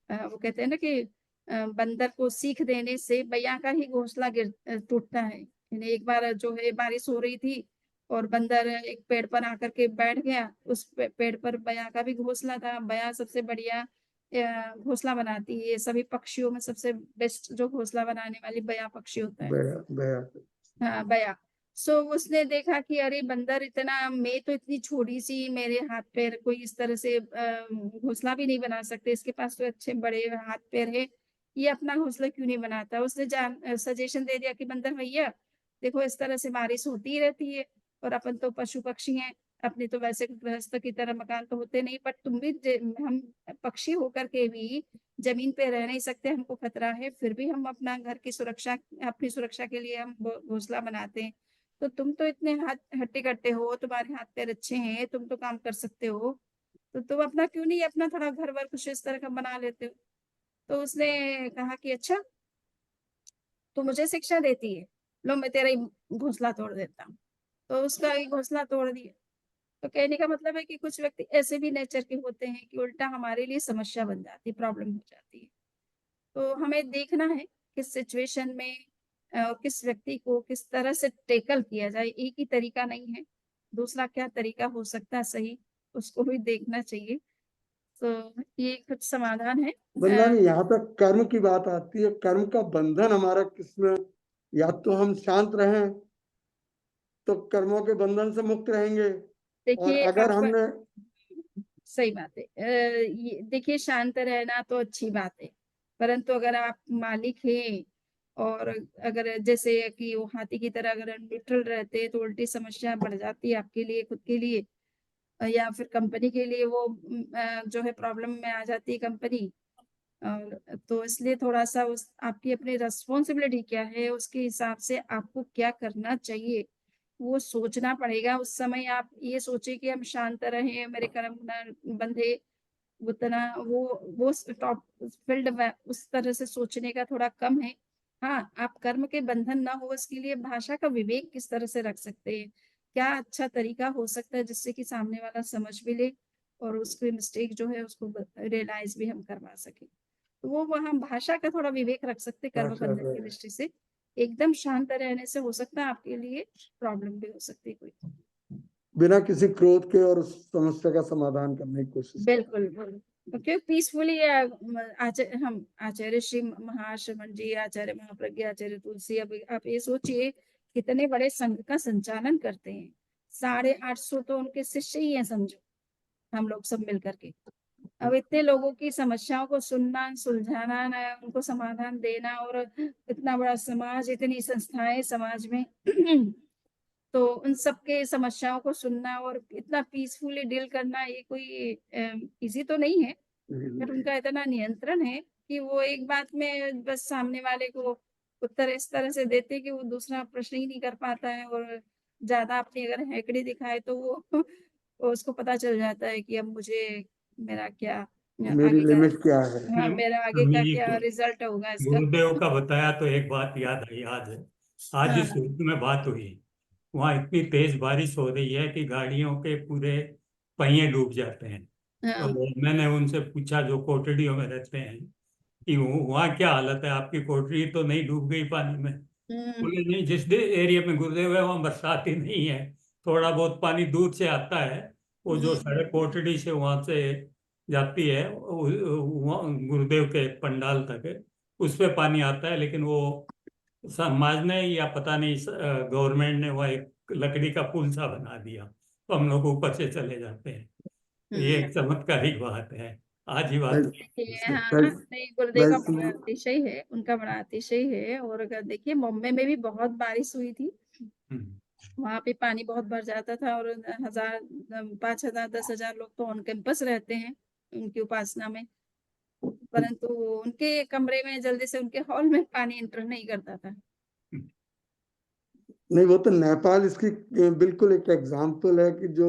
वो कहते हैं ना कि बंदर को सीख देने से बया का ही घोंसला टूटता है। यानी एक बार जो है बारिश हो रही थी और बंदर एक पेड़ पर आकर के बैठ गया। उस पेड़ पर बया का भी घोंसला था। बया सबसे बढ़िया घोंसला बनाती है। सभी पक्षियों में सबसे बेस्ट जो घोंसला बनाने वाली बया पक्षी होता है। बया बया हाँ, बया। सो उसने देखा कि अरे बंदर इतना, मैं तो इतनी छोटी सी, मेरे हाथ पैर कोई इस तरह से घोंसला भी नहीं बना सकते, इसके पास तो अच्छे बड़े हाथ पैर है, ये अपना घोंसला क्यों नहीं बनाता। उसने सजेशन दे दिया कि बंदर भैया देखो, इस तरह से बारिश होती ही रहती है और अपन तो पशु पक्षी हैं, अपने तो वैसे गृहस्थ की तरह मकान तो होते नहीं, बट तुम भी हम पक्षी होकर के भी जमीन पे रह नहीं सकते, हमको खतरा है, फिर भी हम अपना घर की सुरक्षा, अपनी सुरक्षा के लिए हम घोंसला बनाते हैं। तो तुम तो इतने हट्टे कट्टे हो, तुम्हारे हाथ पैर अच्छे हैं, तुम तो काम कर सकते हो, तो तुम अपना क्यों नहीं अपना थोड़ा घर वर कुछ इस तरह का बना लेते हो। तो उसने कहा कि अच्छा, तो मुझे शिक्षा देती है, लो मैं तेरा ही घोंसला तोड़ देता हूँ। तो उसका ही घोंसला तोड़ दिया। तो कहने का मतलब है कि कुछ व्यक्ति ऐसे भी नेचर के होते हैं कि उल्टा हमारे लिए समस्या बन जाती है, प्रॉब्लम हो जाती है। तो हमें देखना है किस सिचुएशन में किस व्यक्ति को किस तरह से टैकल किया जाए। एक ही तरीका नहीं है, दूसरा क्या तरीका हो सकता है सही, उसको भी देखना चाहिए। तो ये कुछ समाधान है। वंदना जी, यहाँ पे कर्म की बात आती है। कर्म का बंधन हमारा किसमें, या तो हम शांत रहें तो कर्मों के बंधन से मुक्त रहेंगे, और देखिए अगर आप, हमने सही बात है, ये देखिए शांत रहना तो अच्छी बात है, परंतु अगर आप मालिक हैं और अगर जैसे कि वो हाथी की तरह अगर न्यूट्रल रहते तो उल्टी समस्या बढ़ जाती है आपके लिए, खुद के लिए, या फिर कंपनी के लिए, वो जो है प्रॉब्लम में आ जाती है कंपनी। और तो इसलिए थोड़ा सा उस आपकी अपनी रिस्पॉन्सिबिलिटी क्या है, उसके हिसाब से आपको क्या करना चाहिए वो सोचना पड़ेगा। उस समय आप ये सोचे कि हम शांत रहें, मेरे कर्म ना बंधे, उतना वो टॉप फील्ड में उस तरह से सोचने का थोड़ा कम है। हाँ, आप कर्म के बंधन ना हो इसके लिए भाषा का विवेक किस तरह से रख सकते हैं, क्या अच्छा तरीका हो सकता है जिससे कि सामने वाला समझ भी ले और उसकी मिस्टेक जो है उसको रियलाइज भी हम करवा सके। तो वो वहाँ भाषा का थोड़ा विवेक रख सकते कर्म अच्छा, बंधन की दृष्टि से। एकदम शांत रहने से हो सकता है आपके लिए प्रॉब्लम भी हो सकती है कोई। बिना किसी क्रोध के और उस समस्या का समाधान करने की कोशिश करें। बिल्कुल, बिल्कुल। क्योंकि पीसफुली हम आचार्य श्री महाश्रमण जी, आचार्य महाप्रज्ञा, आचार्य तुलसी, अब आप ये सोचिए कितने बड़े संघ का संचालन करते हैं। 850 तो उनके शिष्य ही हैं समझो, हम लोग सब मिल करके। अब इतने लोगों की समस्याओं को सुनना, सुलझाना, ना उनको समाधान देना, और इतना बड़ा समाज, इतनी संस्थाएं समाज में तो उन सबके समस्याओं को सुनना और इतना पीसफुली डील करना, ये कोई इजी तो नहीं है। पर उनका इतना नियंत्रण है कि वो एक बात में बस सामने वाले को उत्तर इस तरह से देते कि वो दूसरा प्रश्न ही नहीं कर पाता है, और ज्यादा अपनी अगर हैकड़ी दिखाए तो वो उसको पता चल जाता है कि अब मुझे मेरा क्या मेरी आगे का, लिमिट क्या है। हाँ मेरा आगे का मेरी क्या रिजल्ट होगा इसका। गुरुदेव का बताया तो एक बात याद आई आज। आज ही हाँ, सूरत में बात हुई। वहाँ इतनी तेज बारिश हो रही है कि गाड़ियों के पूरे पहिए डूब जाते हैं। तो हाँ, मैंने उनसे पूछा जो कोठड़ियों में रहते हैं कि वहाँ क्या हालत है, आपकी कोठरी तो नहीं डूब गई पानी में? हम्म, बोले नहीं, जिस एरिया में गुरुदेव है वहाँ बरसात ही नहीं है, थोड़ा बहुत पानी दूर से आता है। वो जो हम्म, सड़क कोठड़ी से वहां से जाती है गुरुदेव के पंडाल तक, उस पे पानी आता है, लेकिन वो समाज ने या पता नहीं गवर्नमेंट ने वह एक लकड़ी का पुल सा बना दिया, तो हम लोग ऊपर से चले जाते हैं। तो ये हम्म। एक चमत्कारिक बात है। आज ही बात हुई देखिए उससे। हाँ, नहीं गुरुदेव का वैसे बड़ा अतिशय है, उनका बड़ा अतिशय है। और अगर देखिए बॉम्बे में भी बहुत बारिश हुई थी, हम्म। वहां पे पानी बहुत भर जाता था, और 5,000 10,000 लोग तो ऑन कैंपस रहते हैं उनकी उपासना में, परंतु उनके कमरे में जल्दी से उनके हॉल में पानी एंटर नहीं करता था। नहीं, वो तो नेपाल इसकी बिल्कुल एक एग्जाम्पल है कि जो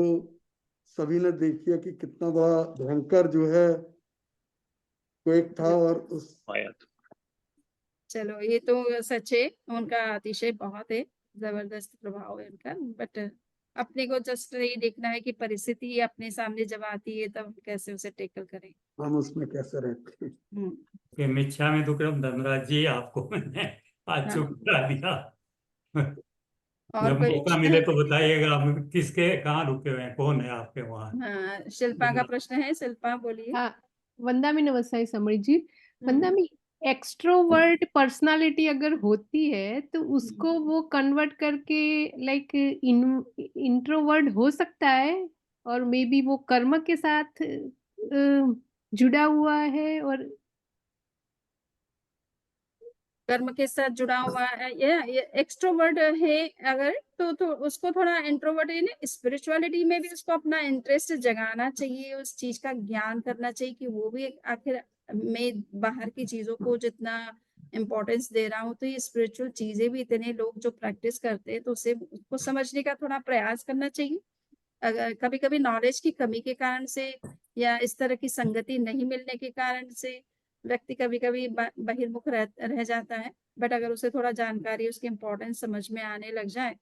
सभी ने देखी है कि कितना बड़ा भयंकर जो है क्वेक था, और उस चलो ये तो सच है, उनका अतिशय बहुत है, जबरदस्त प्रभाव है उनका, बट अपने को जस्ट ये देखना है कि परिस्थिति अपने सामने जब आती है तब कैसे उसे टेकल करें। हम उसमें कैसे रहते हैं। हम्म, कि मिच्छा में दुक्कडम धर्मराज जी, आपको मैंने आज चुप हाँ। करा दिया। और जब कोई मौका प्रश्न मिले है तो किसी का? बताइएगा, हम किसके कहाँ रुके हुए हैं, कौन है आपके वहाँ। हाँ, शिल्पा का प्रश्न है, शिल्पा बोलिए। हाँ, वंदामी नमस्ते समरी जी। हम्म, वंदामी, एक्सट्रोवर्ट पर्सनालिटी अगर होती है तो उसको वो कन्वर्ट करके लाइक इंट्रोवर्ट हो सकता है, और मे बी वो कर्म के साथ जुड़ा हुआ है, और कर्म के साथ जुड़ा हुआ है, ये एक्सट्रोवर्ट है अगर, तो उसको थोड़ा इंट्रोवर्ट है, स्पिरिचुअलिटी में भी उसको अपना इंटरेस्ट जगाना चाहिए, उस चीज का ज्ञान करना चाहिए कि वो भी आखिर मैं बाहर की चीजों को जितना इम्पोर्टेंस दे रहा हूँ, तो ये स्पिरिचुअल चीजें भी इतने लोग जो प्रैक्टिस करते हैं, तो उसे उसको समझने का थोड़ा प्रयास करना चाहिए। अगर कभी कभी नॉलेज की कमी के कारण से या इस तरह की संगति नहीं मिलने के कारण से व्यक्ति कभी कभी बहिर्मुख रह जाता है, बट अगर उसे थोड़ा जानकारी, उसकी इम्पोर्टेंस समझ में आने लग जाए,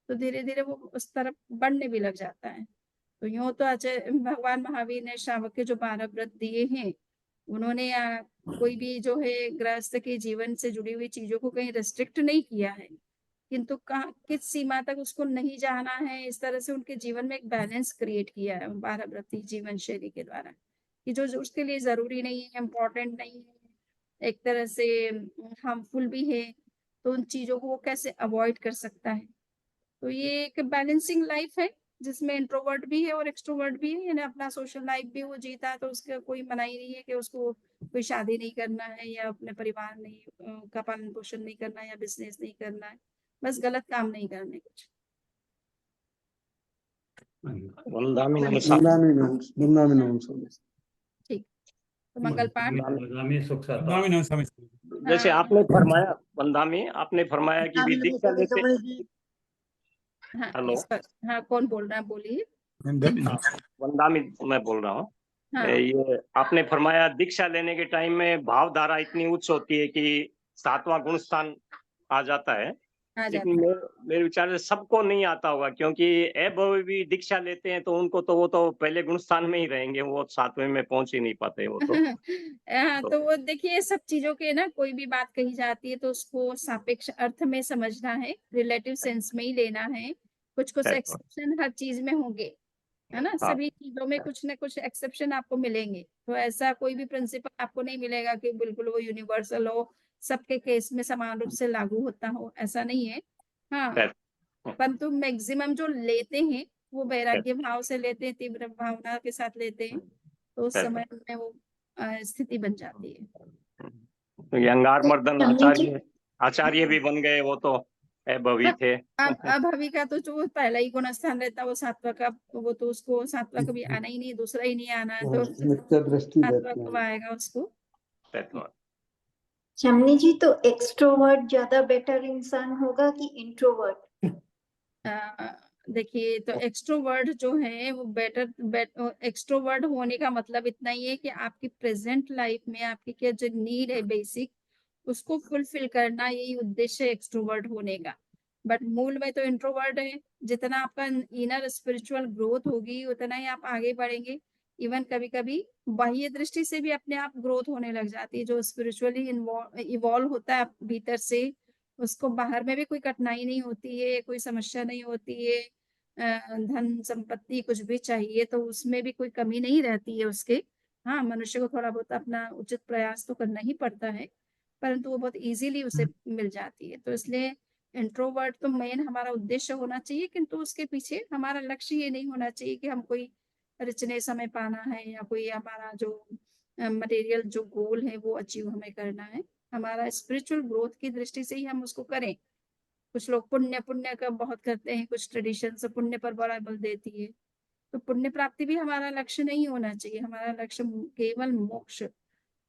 तो धीरे धीरे वो उस तरफ बढ़ने भी लग जाता है। तो यूं तो अजय भगवान महावीर ने श्रावक के जो 12 व्रत दिए हैं, उन्होंने कोई भी जो है गृहस्थ के जीवन से जुड़ी हुई चीजों को कहीं रिस्ट्रिक्ट नहीं किया है, किंतु कहाँ किस सीमा तक उसको नहीं जाना है, इस तरह से उनके जीवन में एक बैलेंस क्रिएट किया है 12 व्रती जीवन शैली के द्वारा, कि जो उसके लिए जरूरी नहीं है, इम्पोर्टेंट नहीं है, एक तरह से हार्मफुल भी है, तो उन चीजों को वो कैसे अवॉइड कर सकता है। तो ये एक बैलेंसिंग लाइफ है, जिसमें इंट्रोवर्ट भी है और एक्सट्रोवर्ट भी है, यानी अपना सोशल लाइफ भी वो जीता है, तो उसका कोई मनाही नहीं है कि उसको कोई शादी नहीं करना है या अपने परिवार नहीं का पालन पोषण नहीं करना है या बिजनेस नहीं करना है, बस गलत काम नहीं करने कुछ। वंदामी नमस्ते। वंदामी नमस्ते। ठीक, तो मंगल पाठ। वंदामी सुख साता। जैसे हाँ, आपने फरमाया, वंदामी आपने फरमाया कि भी दीक्षा लेते। हाँ, हेलो, इस पर, हाँ, कौन बोल रहा है, बोलिए। वंदामी मैं बोल रहा हूँ। हाँ, ये आपने फरमाया दीक्षा लेने के टाइम में भावधारा इतनी उच्च होती है कि 7वां गुण स्थान आ जाता है, आ लेकिन जाता है। मेरे विचार से सबको नहीं आता होगा, क्योंकि अनुभवी भी दीक्षा लेते हैं तो उनको तो वो तो पहले गुण स्थान में ही रहेंगे, वो 7वें में पहुंच ही नहीं पाते वो तो। हाँ, तो तो वो देखिए, सब चीजों के ना, कोई भी बात कही जाती है तो उसको सापेक्ष अर्थ में समझना है, रिलेटिव सेंस में ही लेना है। कुछ कुछ एक्सेप्शन हर चीज में होंगे, है ना, हाँ, सभी चीजों में कुछ ना कुछ एक्सेप्शन आपको मिलेंगे, तो ऐसा कोई भी प्रिंसिपल आपको नहीं मिलेगा कि बिल्कुल वो यूनिवर्सल हो, सबके केस में समान रूप से लागू होता हो, ऐसा नहीं है। हाँ, परंतु मैक्सिमम जो लेते हैं वो वैराग्य भाव से लेते हैं, तीव्र भावना के साथ लेते हैं, तो उस समय में वो स्थिति बन जाती है। तो ये अंगार मर्दन आचार्य आचार्य भी बन गए, वो तो अनुभवी थे। अब अभी का तो जो पहला ही गुण स्थान रहता है वो सात्विक का, वो तो उसको सात्विक कभी आना ही नहीं, दूसरा ही नहीं आना है, तो नित्य दृष्टि देते सात्विक कब हैं। आएगा उसको। शमनी जी, तो एक्सट्रोवर्ट ज्यादा बेटर इंसान होगा कि इंट्रोवर्ट? देखिए, तो एक्सट्रोवर्ट जो है वो एक्सट्रोवर्ट होने का मतलब इतना ही है कि आपकी प्रेजेंट लाइफ में आपकी क्या जो नीड है बेसिक, उसको फुलफिल करना, यही उद्देश्य है एक्सट्रोवर्ट होने का। बट मूल में तो इंट्रोवर्ट है। जितना आपका इनर स्पिरिचुअल ग्रोथ होगी उतना ही आप आगे बढ़ेंगे। इवन कभी कभी बाह्य दृष्टि से भी अपने आप ग्रोथ होने लग जाती है, जो स्पिरिचुअली इवॉल्व होता है भीतर से, उसको बाहर में भी कोई कठिनाई नहीं होती है, कोई समस्या नहीं होती है, धन संपत्ति कुछ भी चाहिए तो उसमें भी कोई कमी नहीं रहती है उसके। हाँ, मनुष्य को थोड़ा बहुत अपना उचित प्रयास तो करना ही पड़ता है, परंतु वो बहुत इजीली उसे मिल जाती है। तो इसलिए इंट्रोवर्ट तो मेन हमारा उद्देश्य होना चाहिए, किंतु उसके पीछे हमारा लक्ष्य ये नहीं होना चाहिए कि हम कोई रिचनेस हमें पाना है या कोई हमारा जो मटेरियल जो गोल है वो अचीव हमें करना है। हमारा स्पिरिचुअल ग्रोथ की दृष्टि से ही हम उसको करें। कुछ लोग पुण्य पुण्य का बहुत करते हैं, कुछ ट्रेडिशन से पुण्य पर बड़ा बल देती है, तो पुण्य प्राप्ति भी हमारा लक्ष्य नहीं होना चाहिए। हमारा लक्ष्य केवल मोक्ष,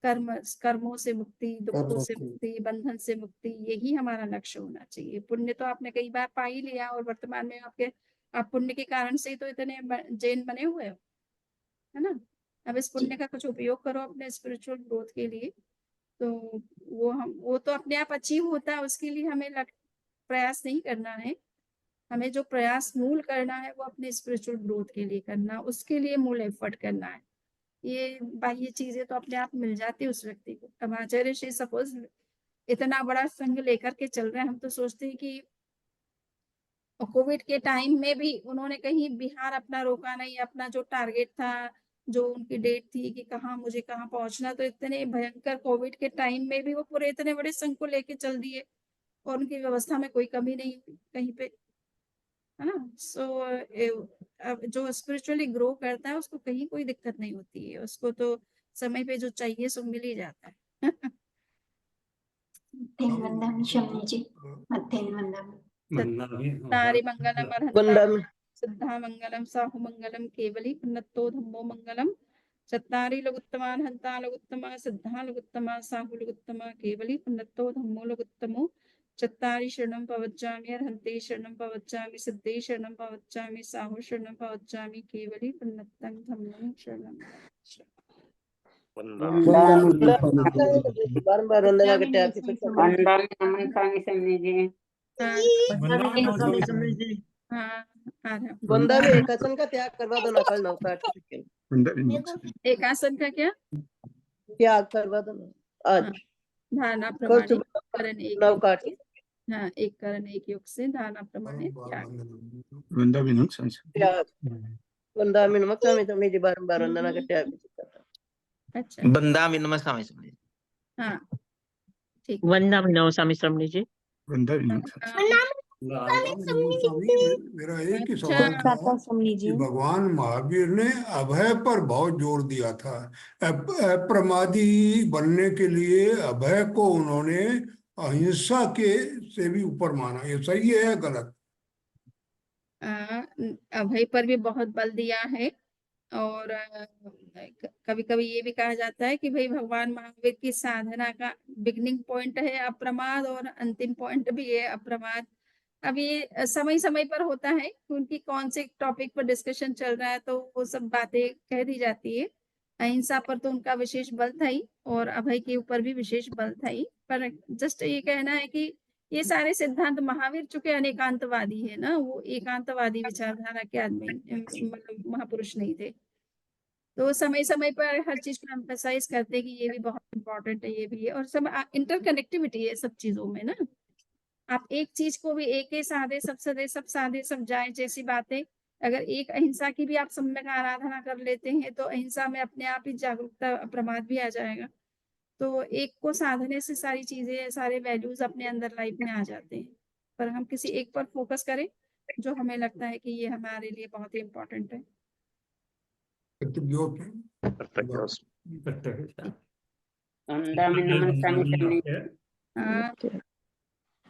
कर्मों से मुक्ति, दुखों से मुक्ति, बंधन से मुक्ति, यही हमारा लक्ष्य होना चाहिए। पुण्य तो आपने कई बार पा ही लिया, और वर्तमान में आप पुण्य के कारण से ही तो इतने जैन बने हुए हो, है ना। अब इस पुण्य का कुछ उपयोग करो अपने स्पिरिचुअल ग्रोथ के लिए, तो वो तो अपने आप अचीव होता है, उसके लिए हमें प्रयास नहीं करना है। हमें जो प्रयास मूल करना है वो अपने स्पिरिचुअल ग्रोथ के लिए करना, उसके लिए मूल एफर्ट करना है। ये बाह्य चीजें तो अपने आप मिल जाती है उस व्यक्ति को। अब आचार्य श्री सपोज इतना बड़ा संघ लेकर के चल रहे हैं, हम तो सोचते हैं कि कोविड के टाइम में भी उन्होंने कहीं बिहार अपना रोका नहीं, अपना जो टारगेट था, जो उनकी डेट थी कि कहाँ मुझे कहाँ पहुंचना, तो इतने भयंकर कोविड के टाइम में भी वो पूरे इतने बड़े संघ को लेके चल दिए और उनकी व्यवस्था में कोई कमी नहीं हुई कहीं पे, है ना। अब जो स्पिरिचुअली ग्रो करता है उसको कहीं कोई दिक्कत नहीं होती है, उसको तो समय पे जो चाहिए सो मिल ही जाता है। वंदन शमी जी, मध्याह्न वंदन। नारी मंगलम अर्हता सिद्धा मंगलम साहु मंगलम केवली पुनत्तो धम्मो मंगलम। चत्तारि लघुत्तमा हंता लघुत्तमा सिद्धा लघुत्तमा साहु लघुत्तमा केवली पुनत्तो धम्मो लघुत्तमो। चत्तारि शरणं प्रवच्चामि अर्हन्ते शरणं प्रवच्चामि सिद्धे शरणं प्रवच्चामि साहु शरणं प्रवच्चामि केवली पुनत्तं धम्मं शरणं। बारंबार वंदना करते आपके वंदन नमन स्वामी समझी जी। हाँ, आ रहा हूँ। वंदा में एक आसन का त्याग करवा दो ना, कल 9 का 8 सेकंड एक आसन का क्या त्याग करवा दो ना आज। धारणा कल प्रमाणे सुबह करण एक 9 योग का 8 से, हाँ एक करण एक योग से धारणा प्रमाणे त्याग। त्याग वंदा में नमक स्वामी समझी जी, बारंबार वंदना करते आपके। अच्छा बंदा में नमः स्वामी समझी। हाँ ठीक। वंदा में नमः स्वामी समझी जी। मेरा एक ही सवाल था कि भगवान महावीर ने अभय पर बहुत जोर दिया था। अप्रमादी बनने के लिए अभय को उन्होंने अहिंसा के से भी ऊपर माना, ये सही है या गलत? अभय पर भी बहुत बल दिया है और कभी कभी ये भी कहा जाता है कि भाई भगवान महावीर की साधना का बिगनिंग पॉइंट है अप्रमाद और अंतिम पॉइंट भी है अप्रमाद। अब ये समय समय पर होता है उनकी कौन से टॉपिक पर डिस्कशन चल रहा है तो वो सब बातें कह दी जाती है। अहिंसा पर तो उनका विशेष बल था ही और अभय के ऊपर भी विशेष बल था ही, पर जस्ट ये कहना है कि ये सारे सिद्धांत महावीर चूंकि अनेकांतवादी है ना, वो एकांतवादी विचारधारा के आदमी मतलब महापुरुष नहीं थे, तो समय समय पर हर चीज को एम्फसाइज करते हैं कि ये भी बहुत इंपॉर्टेंट है, ये भी है, और सब इंटरकनेक्टिविटी है सब चीजों में ना। आप एक चीज को भी एक ही साधे सब सदे सब साधे सब जाए जैसी बातें, अगर एक अहिंसा की भी आप सम्यक आराधना कर लेते हैं तो अहिंसा में अपने आप ही जागरूकता प्रमाद भी आ जाएगा। तो एक को साधने से सारी चीजें सारे वैल्यूज अपने अंदर लाइफ में आ जाते हैं, पर हम किसी एक पर फोकस करें जो हमें लगता है कि ये हमारे लिए बहुत ही इम्पोर्टेंट है। वंदा में नमन स्वामी समझी। हाँ